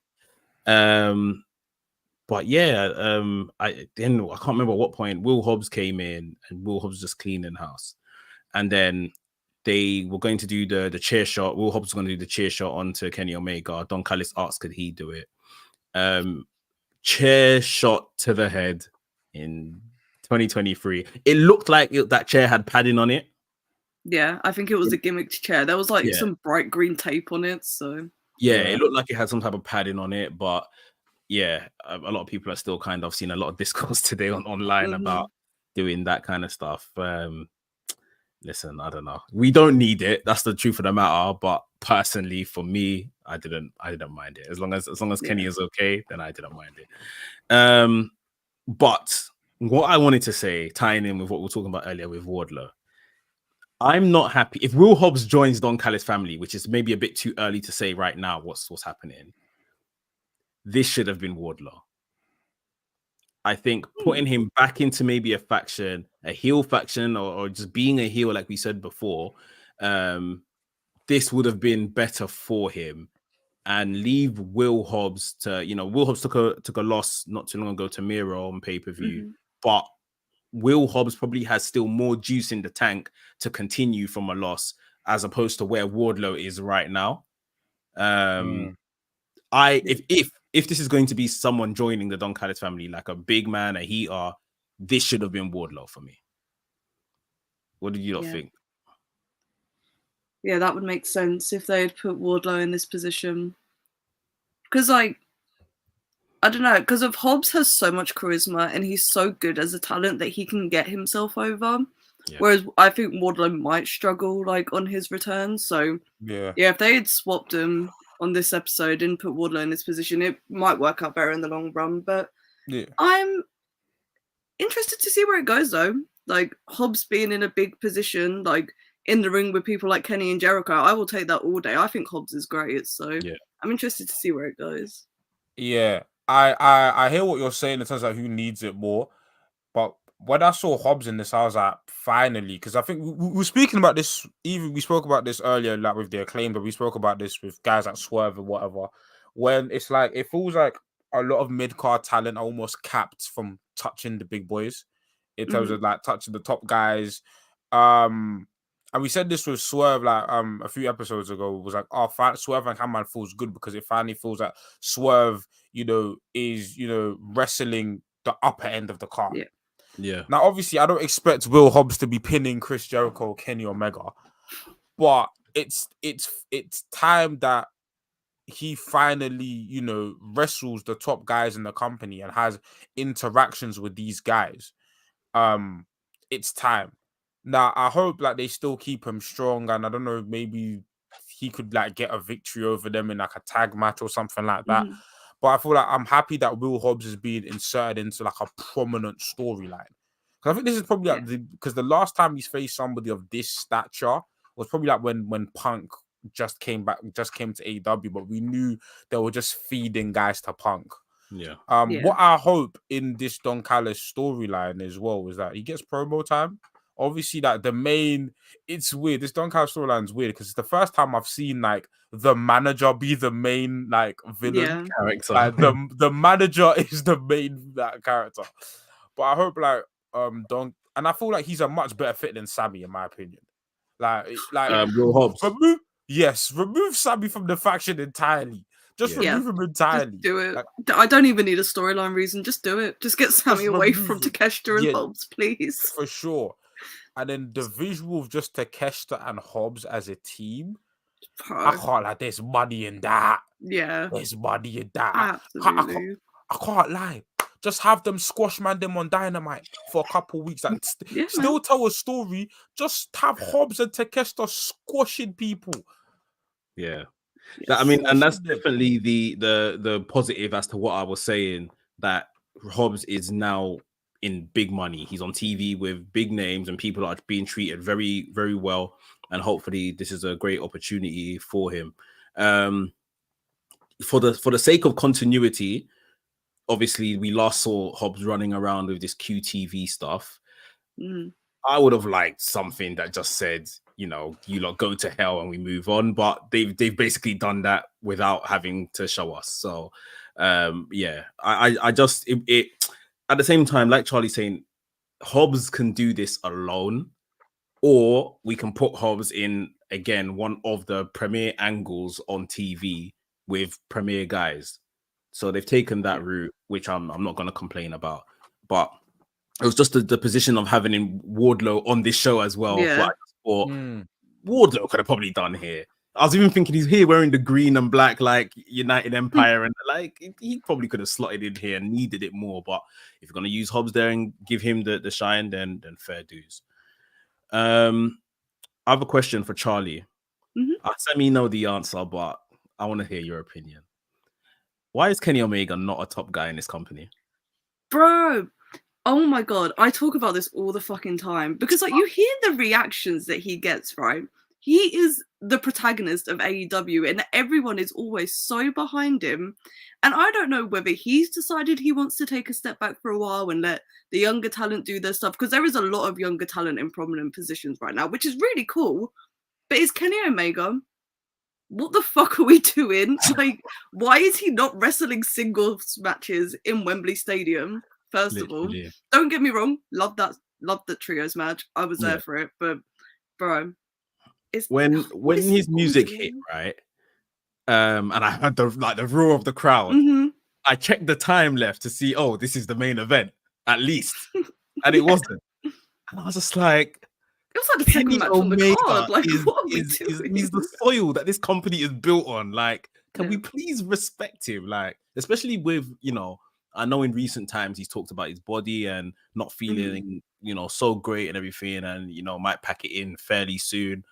But yeah, I can't remember at what point Will Hobbs came in, and Will Hobbs just cleaning house, and then they were going to do the chair shot. Will Hobbs was going to do the chair shot onto Kenny Omega. Don Callis asked, could he do it? Chair shot to the head in 2023. It looked like that chair had padding on it. Yeah, I think it was a gimmicked chair. There was like some bright green tape on it. So it looked like it had some type of padding on it. But yeah, a lot of people are still kind of seeing a lot of discourse today online about doing that kind of stuff. Listen, I don't know. We don't need it. That's the truth of the matter. But personally, for me, I didn't mind it. As long as Kenny is okay, then I didn't mind it. But what I wanted to say, tying in with what we were talking about earlier with Wardlow, I'm not happy if Will Hobbs joins Don Callis' family, which is maybe a bit too early to say right now what's happening. This should have been Wardlow. I think putting him back into maybe a faction, a heel faction, or just being a heel, like we said before, this would have been better for him. And leave Will Hobbs to, Will Hobbs took a loss not too long ago to Miro on pay-per-view, but Will Hobbs probably has still more juice in the tank to continue from a loss as opposed to where Wardlow is right now. If this is going to be someone joining the Don Callis family, like a big man, a heater, this should have been Wardlow for me. What did you not think? Yeah, that would make sense if they had put Wardlow in this position. Because, like, I don't know, because of Hobbs has so much charisma and he's so good as a talent that he can get himself over. Yeah. Whereas I think Wardlow might struggle like on his return. So Yeah, if they had swapped him on this episode and put Wardlow in this position, it might work out better in the long run. But yeah. I'm interested to see where it goes though. Like Hobbs being in a big position, like in the ring with people like Kenny and Jericho, I will take that all day. I think Hobbs is great. So Yeah. I'm interested to see where it goes. Yeah, I hear what you're saying in terms of who needs it more, but when I saw Hobbs in this, I was like, finally, because I think we were speaking about this. Even we spoke about this earlier, like with the Acclaim, but we spoke about this with guys like Swerve and whatever. When it's like it feels like a lot of mid card talent are almost capped from touching the big boys in terms of like touching the top guys. And we said this with Swerve like a few episodes ago. It was like, oh, Swerve and Hangman feels good because it finally feels like Swerve, is wrestling the upper end of the card. Yeah. Yeah. Now, obviously, I don't expect Will Hobbs to be pinning Chris Jericho, Kenny Omega, but it's time that he finally, wrestles the top guys in the company and has interactions with these guys. It's time. Now, I hope like they still keep him strong, and I don't know, maybe he could like get a victory over them in like a tag match or something like that. But I feel like I'm happy that Will Hobbs is being inserted into like a prominent storyline. Because I think this is probably like because the last time he's faced somebody of this stature was probably like when Punk just came to AEW, but we knew they were just feeding guys to Punk. Yeah. What I hope in this Don Callis storyline as well is that he gets promo time. Obviously, like it's weird. This Don Callis storyline is weird because it's the first time I've seen like the manager be the main like villain character. Like the manager is the main character. But I hope like Don, and I feel like he's a much better fit than Sammy in my opinion. Like Will Hobbs. Remove Sammy from the faction entirely. Just remove him entirely. Just do it. Like, I don't even need a storyline reason. Just do it. Just get Sammy away from Takeshita and Hobbs, please. For sure. And then the visual of just Takeshita and Hobbs as a team, I can't like. There's money in that. Yeah, there's money in that. Absolutely. I can't lie. Just have them squash them on Dynamite for a couple of weeks. Like, still tell a story. Just have Hobbs and Takeshita squashing people. Yeah. I mean, and that's definitely the positive as to what I was saying, that Hobbs is now in big money. He's on TV with big names and people are being treated very, very well. And hopefully this is a great opportunity for him. For the sake of continuity, obviously we last saw Hobbs running around with this QTV stuff. I would have liked something that just said, you lot go to hell and we move on. But they've basically done that without having to show us. So I just at the same time, like Charlie's saying, Hobbs can do this alone, or we can put Hobbs in again one of the premier angles on TV with premier guys. So they've taken that route, which I'm not going to complain about. But it was just the position of having him Wardlow on this show as well. Yeah. What I thought Wardlow could have probably done here. I was even thinking he's here wearing the green and black, like United Empire, and like he probably could have slotted in here and needed it more. But if you're going to use Hobbs there and give him the shine, then fair dues. I have a question for Charlie. I semi know the answer, but I want to hear your opinion. Why is Kenny Omega not a top guy in this company? Bro, oh my god, I talk about this all the fucking time because like you hear the reactions that he gets, right? He is the protagonist of AEW and everyone is always so behind him. And I don't know whether he's decided he wants to take a step back for a while and let the younger talent do their stuff, because there is a lot of younger talent in prominent positions right now, which is really cool. But is Kenny Omega, what the fuck are we doing? Like, why is he not wrestling singles matches in Wembley Stadium? First of all, don't get me wrong, love the trios match. I was there for it, but bro, when his music hit, right? And I heard the roar of the crowd. I checked the time left to see, oh, this is the main event, at least. And it wasn't. And I was just like, it was like the second match on the card. Like, what are we doing? He's the soil that this company is built on. Like, can we please respect him? Like, especially with, you know, I know in recent times he's talked about his body and not feeling, you know, so great and everything, and, you know, might pack it in fairly soon.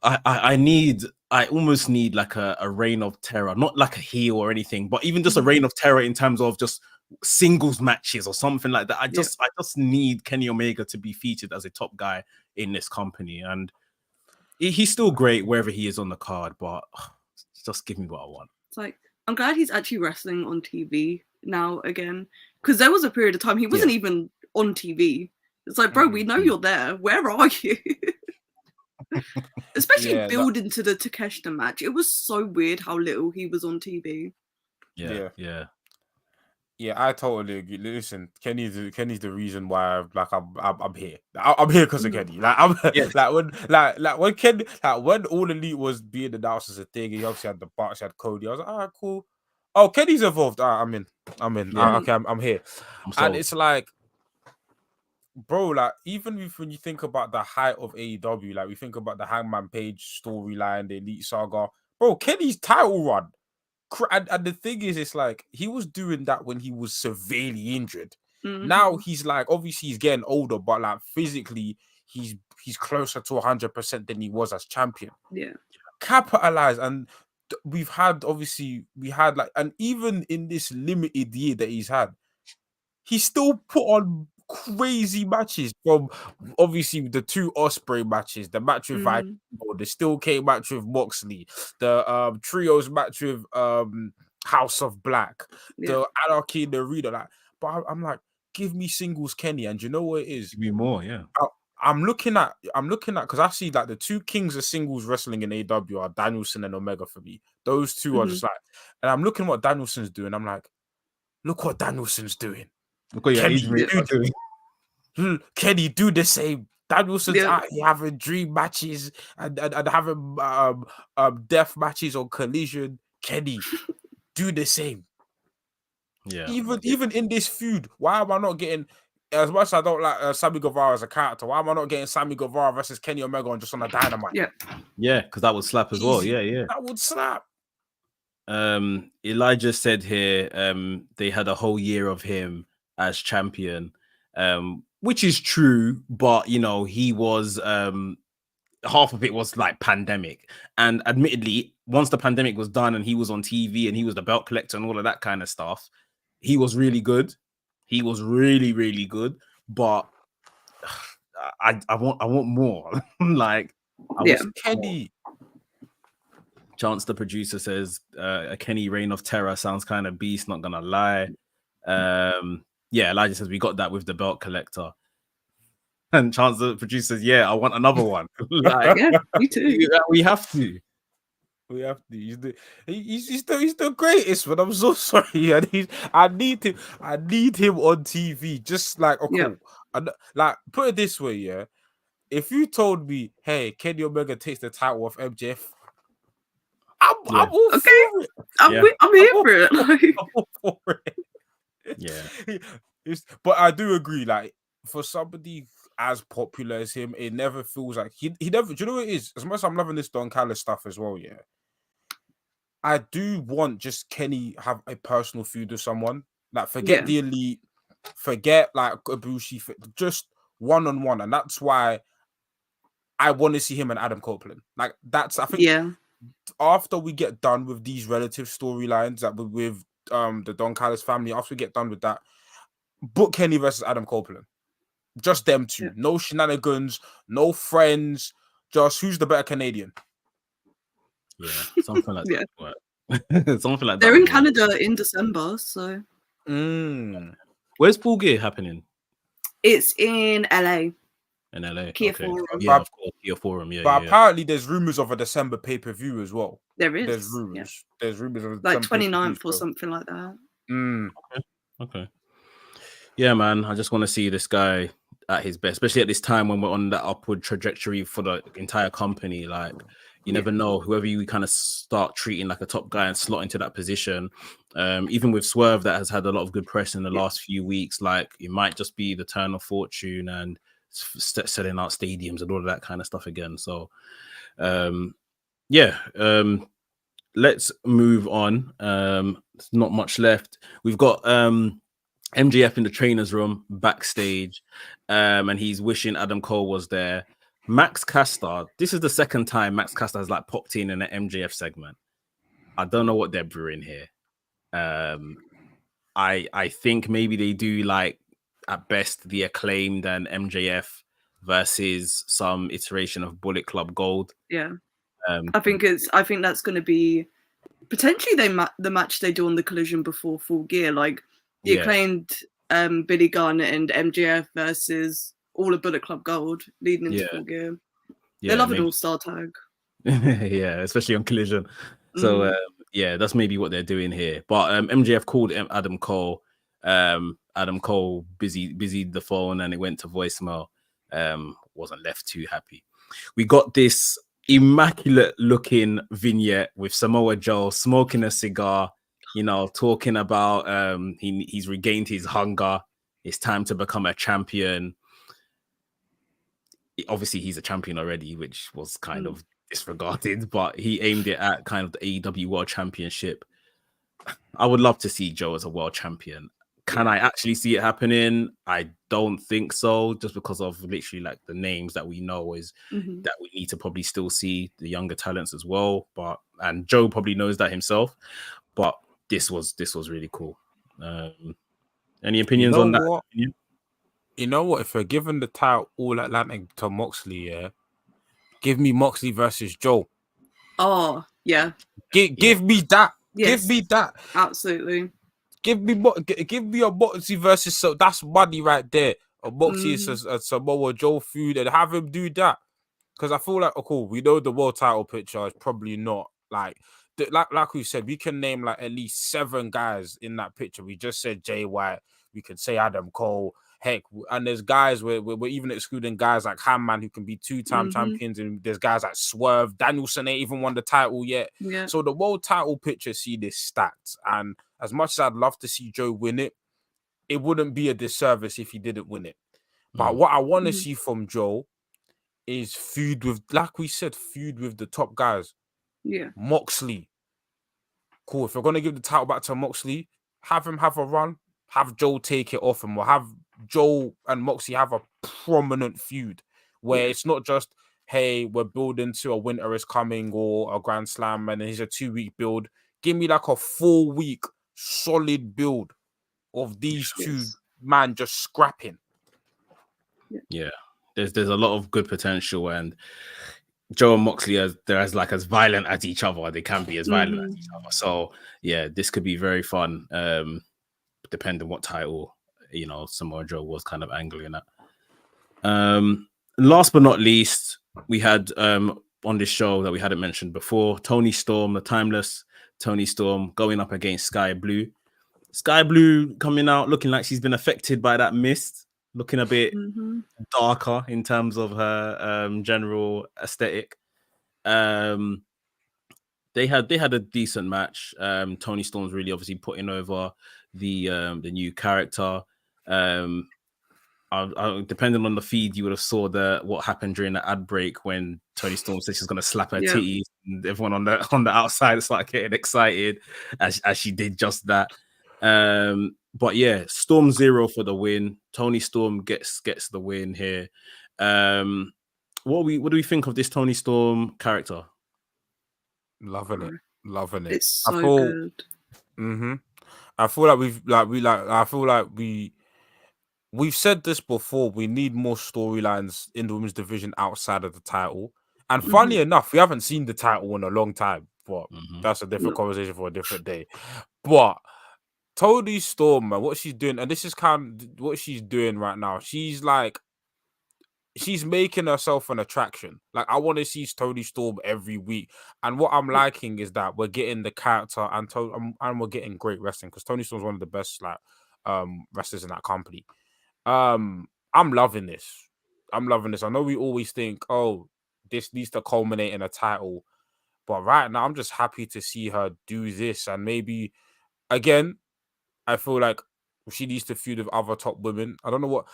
I almost need like a reign of terror, not like a heel or anything, but even just a reign of terror in terms of just singles matches or something like that. I just need Kenny Omega to be featured as a top guy in this company, and he's still great wherever he is on the card, but just give me what I want. It's like, I'm glad he's actually wrestling on TV now again, because there was a period of time he wasn't even on TV. It's like, bro, we know you're there. Where are you? Especially building to the Takeshita match. It was so weird how little he was on TV. Yeah, I totally agree. Listen, Kenny's the reason why I'm here. I'm here because of Kenny. Like when Kenny, when All Elite was being announced as a thing, he obviously had the Bucks, had Cody. I was like, all right, cool. Oh, Kenny's involved. I'm in. Yeah. Okay, I'm here. And it's like, bro, like even when you think about the height of AEW, like we think about the Hangman Page storyline, the Elite Saga, bro, Kenny's title run. And the thing is, it's like he was doing that when he was severely injured. Now he's like, obviously he's getting older, but like physically he's closer to 100% than he was as champion. Yeah, capitalize. And we had like, and even in this limited year that he's had, he still put on crazy matches, from obviously the 2 Osprey matches, the match with Viking, the Steel Cage match with Moxley, the trios match with House of Black, the Anarchy in the Arena. Like, but I'm like, give me singles Kenny, and you know what it is? Give me more, yeah. I'm looking at because I see like the 2 kings of singles wrestling in AEW are Danielson and Omega for me. Those 2 are just like, and I'm looking at what Danielson's doing. I'm like, look what Danielson's doing. Look what Kenny, do the same. Danielson's out here having dream matches and having death matches on Collision. Kenny, do the same. Yeah. Even in this feud, why am I not getting, as much as I don't like Sammy Guevara as a character, why am I not getting Sammy Guevara versus Kenny Omega on just on a Dynamite? Yeah, because that would slap as well. Yeah. That would slap. Elijah said here they had a whole year of him as champion, which is true, but you know, he was half of it was like pandemic, and admittedly once the pandemic was done and he was on TV and he was the belt collector and all of that kind of stuff, he was really good. He was really, really good, but I want more. Like, I want Kenny. Chance, the producer, says a Kenny reign of terror sounds kind of beast, not gonna lie. Elijah says we got that with the belt collector. And Chance, the producer, says, I want another one. Like, me too. We have to. He's the greatest, but I'm so sorry. I need him on TV. Just like, like, put it this way, if you told me, hey, Kenny Omega takes the title of MJF, I'm all for it. I'm here for it. I'm all for it. Yeah. But I do agree, like, for somebody as popular as him, it never feels like he never, do you know what it is? As much as I'm loving this Don Callis stuff as well, I do want just Kenny have a personal feud with someone. Like, forget the Elite, forget like Ibushi, just one-on-one. And that's why I want to see him and Adam Copeland. Like, that's, I think, after we get done with these relative storylines that with the Don Callis family, after we get done with that, book Kenny versus Adam Copeland. Just them 2. No shenanigans, no friends, just who's the better Canadian. Yeah, something like that. Something like that. They're in Canada in December, so. Where's Full Gear happening? It's in LA. In LA. Kia Forum. Yeah, of course, Kia Forum. Yeah. But apparently there's rumors of a December pay-per-view as well. There is. There's rumors. Yeah. There's rumors of like 29th or something like that. Okay. Yeah, man. I just want to see this guy at his best, especially at this time when we're on that upward trajectory for the entire company. Like, you never know, whoever you kind of start treating like a top guy and slot into that position. Even with Swerve, that has had a lot of good press in the last few weeks, like it might just be the turn of fortune and selling out stadiums and all of that kind of stuff again. So, let's move on. There's not much left. We've got MJF in the trainer's room backstage, and he's wishing Adam Cole was there. Max Caster, this is the second time Max Caster has like popped in an MJF segment. I don't know what they're brewing here. I think maybe they do like at best the Acclaimed and MJF versus some iteration of Bullet Club Gold. Yeah, I think that's going to be potentially the match they do on the Collision before Full Gear, like the Acclaimed Billy Gunn and MJF versus all of Bullet Club Gold leading into Full Gear. They love an all-star tag. Yeah, especially on Collision. So yeah, that's maybe what they're doing here. But MJF called Adam Cole. Adam Cole busied the phone and it went to voicemail. Wasn't left too happy. We got this immaculate looking vignette with Samoa Joe smoking a cigar, you know, talking about he's regained his hunger. It's time to become a champion. Obviously, he's a champion already, which was kind of disregarded, but he aimed it at kind of the AEW World Championship. I would love to see Joe as a world champion. Can I actually see it happening? I don't think so, just because of literally like the names that we know is that we need to probably still see the younger talents as well. And Joe probably knows that himself. But this was really cool. Any opinions on that? You know what? If you're given the title All Atlantic to Moxley, yeah, give me Moxley versus Joe. Oh yeah, give me that. Yes. Give me that. Absolutely. Give me a Moxley versus, so that's money right there. A Moxley is a Samoa Joe feud, and have him do that. Because I feel like, cool, we know the world title picture is probably not like we said, we can name like at least 7 guys in that picture. We just said Jay White, we can say Adam Cole, heck, and there's guys we're even excluding guys like Hamman who can be 2-time champions, and there's guys like Swerve, Danielson ain't even won the title yet. Yeah. So the world title picture see this stacked, and as much as I'd love to see Joe win it, it wouldn't be a disservice if he didn't win it. But what I want to see from Joe is feud with, like we said, feud with the top guys. Yeah. Moxley. Cool. If you're going to give the title back to Moxley, have him have a run. Have Joe take it off him. Or have Joe and Moxley have a prominent feud where it's not just, hey, we're building to a winter is coming or a Grand Slam and it's a 2-week build. Give me like a 4-week solid build of these two man just scrapping. Yeah. There's a lot of good potential, and Joe and Moxley they're as violent as each other. They can be as violent as each other. So yeah, this could be very fun. Depending on what title, you know, Samoa Joe was kind of angling at. Last but not least, we had on this show that we hadn't mentioned before, Toni Storm, the timeless Toni Storm, going up against Sky Blue. Sky Blue coming out looking like she's been affected by that mist, looking a bit darker in terms of her general aesthetic. They had a decent match. Toni Storm's really obviously putting over the new character. Depending on the feed, you would have saw what happened during the ad break when Toni Storm said she's gonna slap her titties, and everyone on the outside started getting excited as she did just that. But yeah, Storm 0 for the win. Toni Storm gets the win here. What do we think of this Toni Storm character? Loving it. It's so good. I feel like we've said this before. We need more storylines in the women's division outside of the title. And funny enough, we haven't seen the title in a long time, but that's a different conversation for a different day. But Toni Storm, man, what she's doing, and this is kind of what she's doing right now. She's making herself an attraction. Like, I want to see Toni Storm every week. And what I'm liking is that we're getting the character and we're getting great wrestling, because Toni Storm's one of the best wrestlers in that company. I'm loving this. I know we always think, oh, this needs to culminate in a title. But right now, I'm just happy to see her do this. And maybe, again, I feel like she needs to feud with other top women. I don't know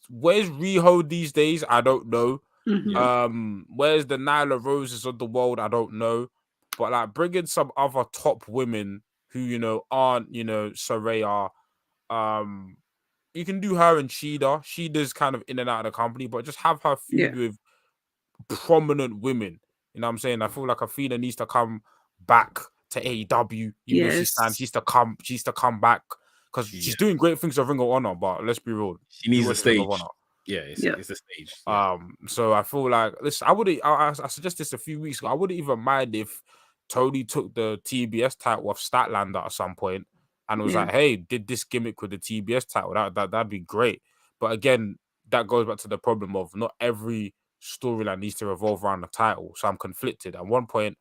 where's Riho these days? I don't know. Where's the Nyla Roses of the world? I don't know. but like bringing some other top women who, you know, aren't, you know, Saraya. You can do her and Shida. Shida's kind of in and out of the company, but just have her feud with prominent women. You know what I'm saying? I feel like Athena needs to come back to AEW. Even though she's signed, she's to come back because she's doing great things of Ring of Honor. But let's be real, she needs a stage. Yeah, it's a stage. Yeah. So I feel like listen, I suggested this a few weeks ago. I wouldn't even mind if Tony took the TBS title off Statlander at some point and was like, "Hey, did this gimmick with the TBS title? That'd be great." But again, that goes back to the problem of not every storyline needs to revolve around the title. So I'm conflicted. At one point,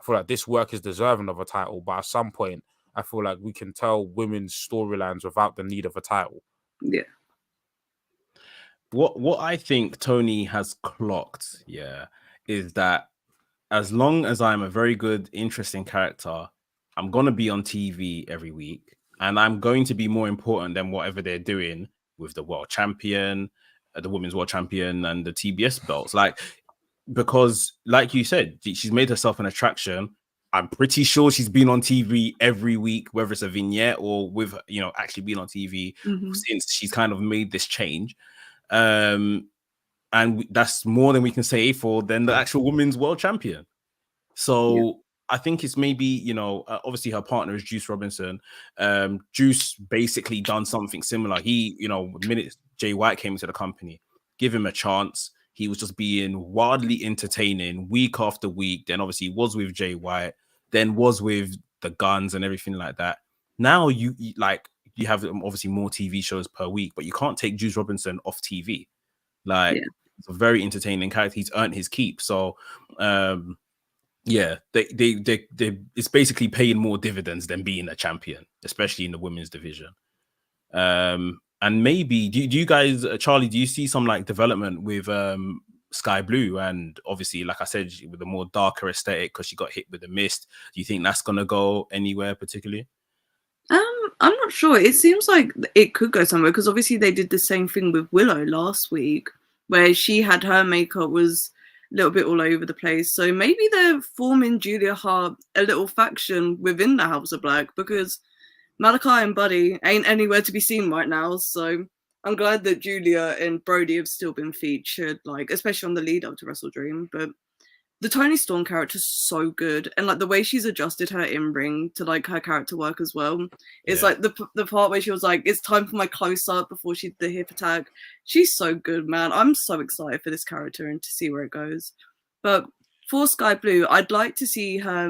I feel like this work is deserving of a title, but at some point, I feel like we can tell women's storylines without the need of a title. Yeah. What I think Tony has clocked, is that as long as I'm a very good, interesting character, I'm gonna be on TV every week, and I'm going to be more important than whatever they're doing with the world champion, the women's world champion, and the TBS belts. Like, because, like you said, she's made herself an attraction. I'm pretty sure she's been on TV every week, whether it's a vignette or with, you know, actually been on TV since she's kind of made this change. And that's more than we can say for the actual women's world champion. So I think it's maybe, you know, obviously her partner is Juice Robinson. Juice basically done something similar. He, you know, the minute Jay White came into the company, give him a chance. He was just being wildly entertaining week after week. Then obviously was with Jay White, then was with the Guns and everything like that. Now you have obviously more TV shows per week, but you can't take Juice Robinson off TV. Like, it's a very entertaining character. He's earned his keep. So, they it's basically paying more dividends than being a champion, especially in the women's division. And maybe do you guys, Charlie, do you see some like development with Sky Blue? And obviously, like I said, with a more darker aesthetic because she got hit with the mist. Do you think that's gonna go anywhere particularly? I'm not sure. It seems like it could go somewhere because obviously they did the same thing with Willow last week, where she had her makeup was a little bit all over the place. So maybe they're forming Julia Hart a little faction within the House of Black, because Malachi and Buddy ain't anywhere to be seen right now. So I'm glad that Julia and Brody have still been featured, like especially on the lead up to WrestleDream. But the Toni Storm character is so good, and like the way she's adjusted her in ring to like her character work as well. It's like the part where she was like, "It's time for my close up" before she did the hip attack. She's so good, man. I'm so excited for this character and to see where it goes. But for Sky Blue, I'd like to see her.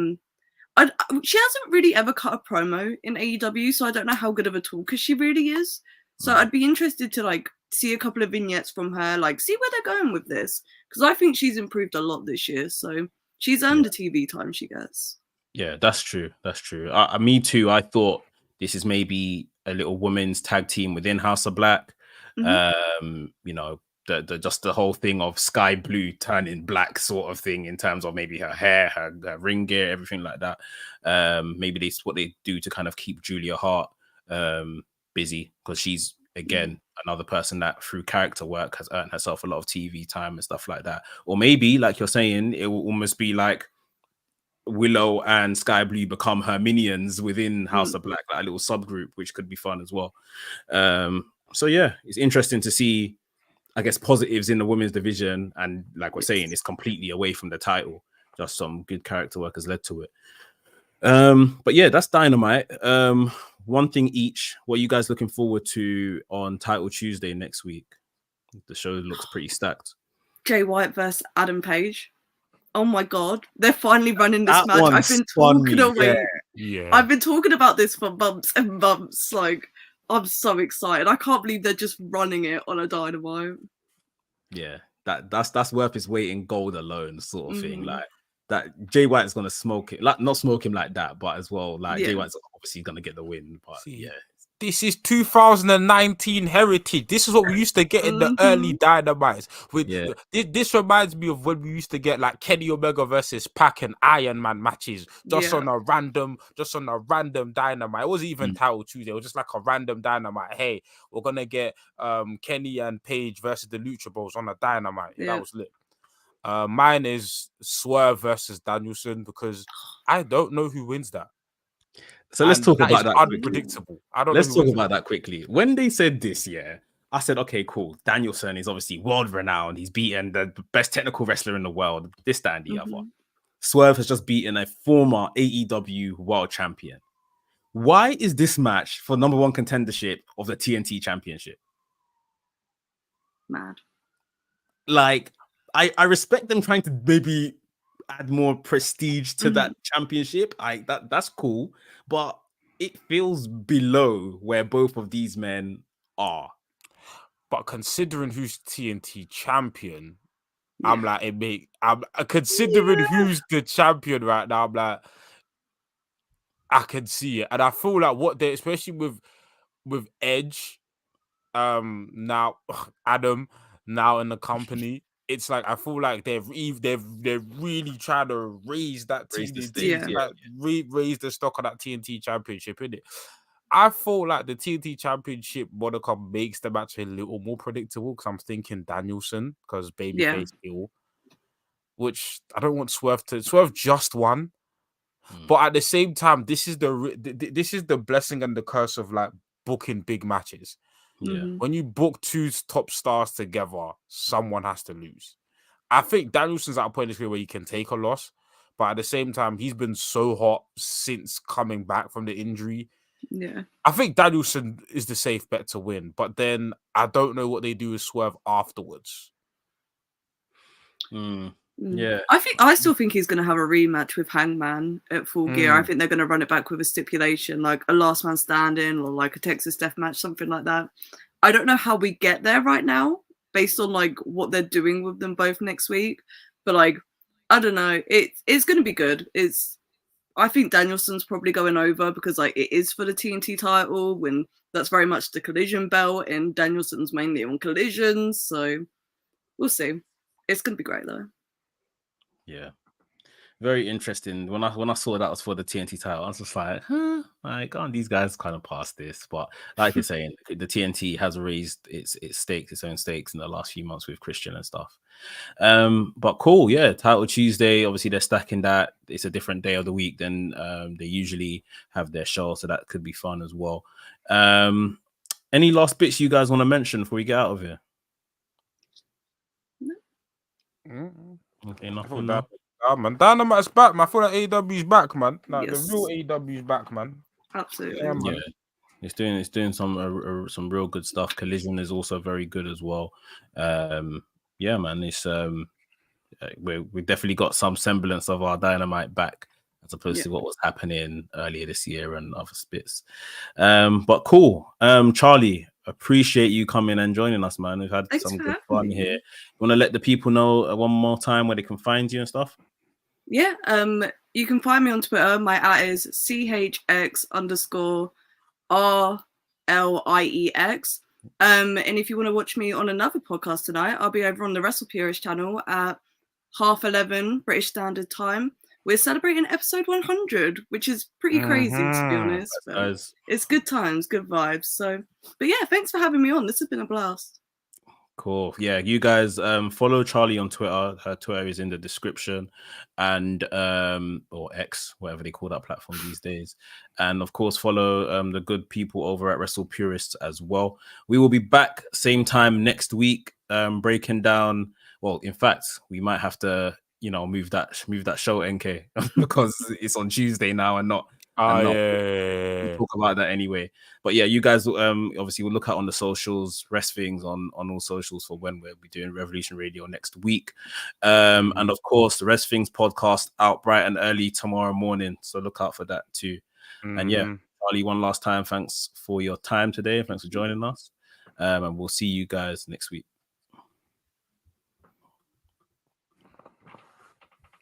She hasn't really ever cut a promo in AEW, so I don't know how good of a talker she really is. So I'd be interested to like see a couple of vignettes from her, like see where they're going with this, because I think she's improved a lot this year. So she's earned the TV time she gets. Yeah, that's true. That's true. Me too. I thought this is maybe a little women's tag team within House of Black. You know, just the whole thing of Sky Blue turning black sort of thing in terms of maybe her hair, her ring gear, everything like that. Maybe that's what they do to kind of keep Julia Hart busy, because she's again another person that through character work has earned herself a lot of TV time and stuff like that. Or maybe, like you're saying, it will almost be like Willow and Sky Blue become her minions within House of Black, like a little subgroup, which could be fun as well. So yeah, it's interesting to see, I guess, positives in the women's division, and like we're saying, it's completely away from the title. Just some good character work has led to it. But yeah, that's Dynamite. One thing each. What are you guys looking forward to on Title Tuesday next week? The show looks pretty stacked. Jay White versus Adam Page. Oh my god, they're finally running this match. I've been talking away. I've been talking about this for months and months. Like, I'm so excited. I can't believe they're just running it on a Dynamite. Yeah, that's worth its weight in gold alone, sort of thing. Like, that Jay White's gonna smoke it, like not smoke him like that, but as well, like Jay White's obviously gonna get the win. But this is 2019 heritage. This is what we used to get in the early Dynamites. This reminds me of when we used to get like Kenny Omega versus Pac and Iron Man matches, just on a random Dynamite. It wasn't even Title Tuesday. It was just like a random Dynamite. Hey, we're gonna get Kenny and Page versus the Lucha Bros on a Dynamite. That was lit. Mine is Swerve versus Danielson because I don't know who wins that. So let's talk about that quickly. Unpredictable. I don't Let's know who talk wins about that quickly. When they said this, I said, okay, cool. Danielson is obviously world renowned. He's beaten the best technical wrestler in the world, this, that, and the other. Swerve has just beaten a former AEW World Champion. Why is this match for number one contendership of the TNT Championship? Mad. Like, I respect them trying to maybe add more prestige to that championship. That's cool, but it feels below where both of these men are. But considering who's TNT champion, I'm like, I'm considering who's the champion right now. I'm like, I can see it, and I feel like what they, especially with Edge, now Adam now in the company, it's like I feel like they're really trying to raise that TNT, raise the stock of that TNT championship, innit? I feel like the TNT championship moniker makes the match a little more predictable because I'm thinking Danielson because babyface heel, which I don't want Swerve just won. But at the same time, this is the blessing and the curse of like booking big matches. When you book two top stars together, someone has to lose. I think Danielson's at a point in his career where he can take a loss, but at the same time, he's been so hot since coming back from the injury. Yeah, I think Danielson is the safe bet to win, but then I don't know what they do with Swerve afterwards. Yeah, I still think he's going to have a rematch with Hangman at Full Gear. I think they're going to run it back with a stipulation, like a last man standing or like a Texas death match, something like that. I don't know how we get there right now based on like what they're doing with them both next week, but like I don't know. It's going to be good. I think Danielson's probably going over because like it is for the TNT title when that's very much the Collision belt and Danielson's mainly on Collisions, so we'll see. It's going to be great though. Yeah, very interesting. When I saw that was for the TNT title, I was just like, like, aren't these guys kind of past this? But like you're saying, the TNT has raised its own stakes in the last few months with Christian and stuff. But cool, yeah. Title Tuesday, obviously they're stacking that. It's a different day of the week than they usually have their show, so that could be fun as well. Any last bits you guys want to mention before we get out of here? Okay, nothing. Man, Dynamite's back, man. I feel like AEW's back, man. Like the real AEW's back, man. Absolutely. Yeah, man. It's doing some real good stuff. Collision is also very good as well. Yeah, man. It's we've definitely got some semblance of our Dynamite back as opposed to what was happening earlier this year and other bits. But cool. Charlie, appreciate you coming and joining us, man. We've had some good fun here. You want to let the people know one more time where they can find you and stuff? Yeah, you can find me on Twitter. My @ is CHX_RLIEX. And if you want to watch me on another podcast tonight, I'll be over on the Wrestle Purist channel at 11:30 British Standard Time. We're celebrating episode 100, which is pretty crazy, to be honest. It's good times, good vibes. So, but yeah, thanks for having me on. This has been a blast. Cool. Yeah, you guys follow Charlie on Twitter. Her Twitter is in the description, and or X, whatever they call that platform these days. And of course, follow the good people over at Wrestle Purists as well. We will be back same time next week, breaking down. Well, in fact, we might have to, move that show, NK, because it's on Tuesday now and not. We'll talk about that anyway. But yeah, you guys obviously will look out on the socials, WRESTHINGS on all socials for when we'll be doing Revolution Radio next week. And of course, the WRESTHINGS podcast out bright and early tomorrow morning. So look out for that too. And yeah, Charlie, one last time, thanks for your time today. Thanks for joining us. And we'll see you guys next week.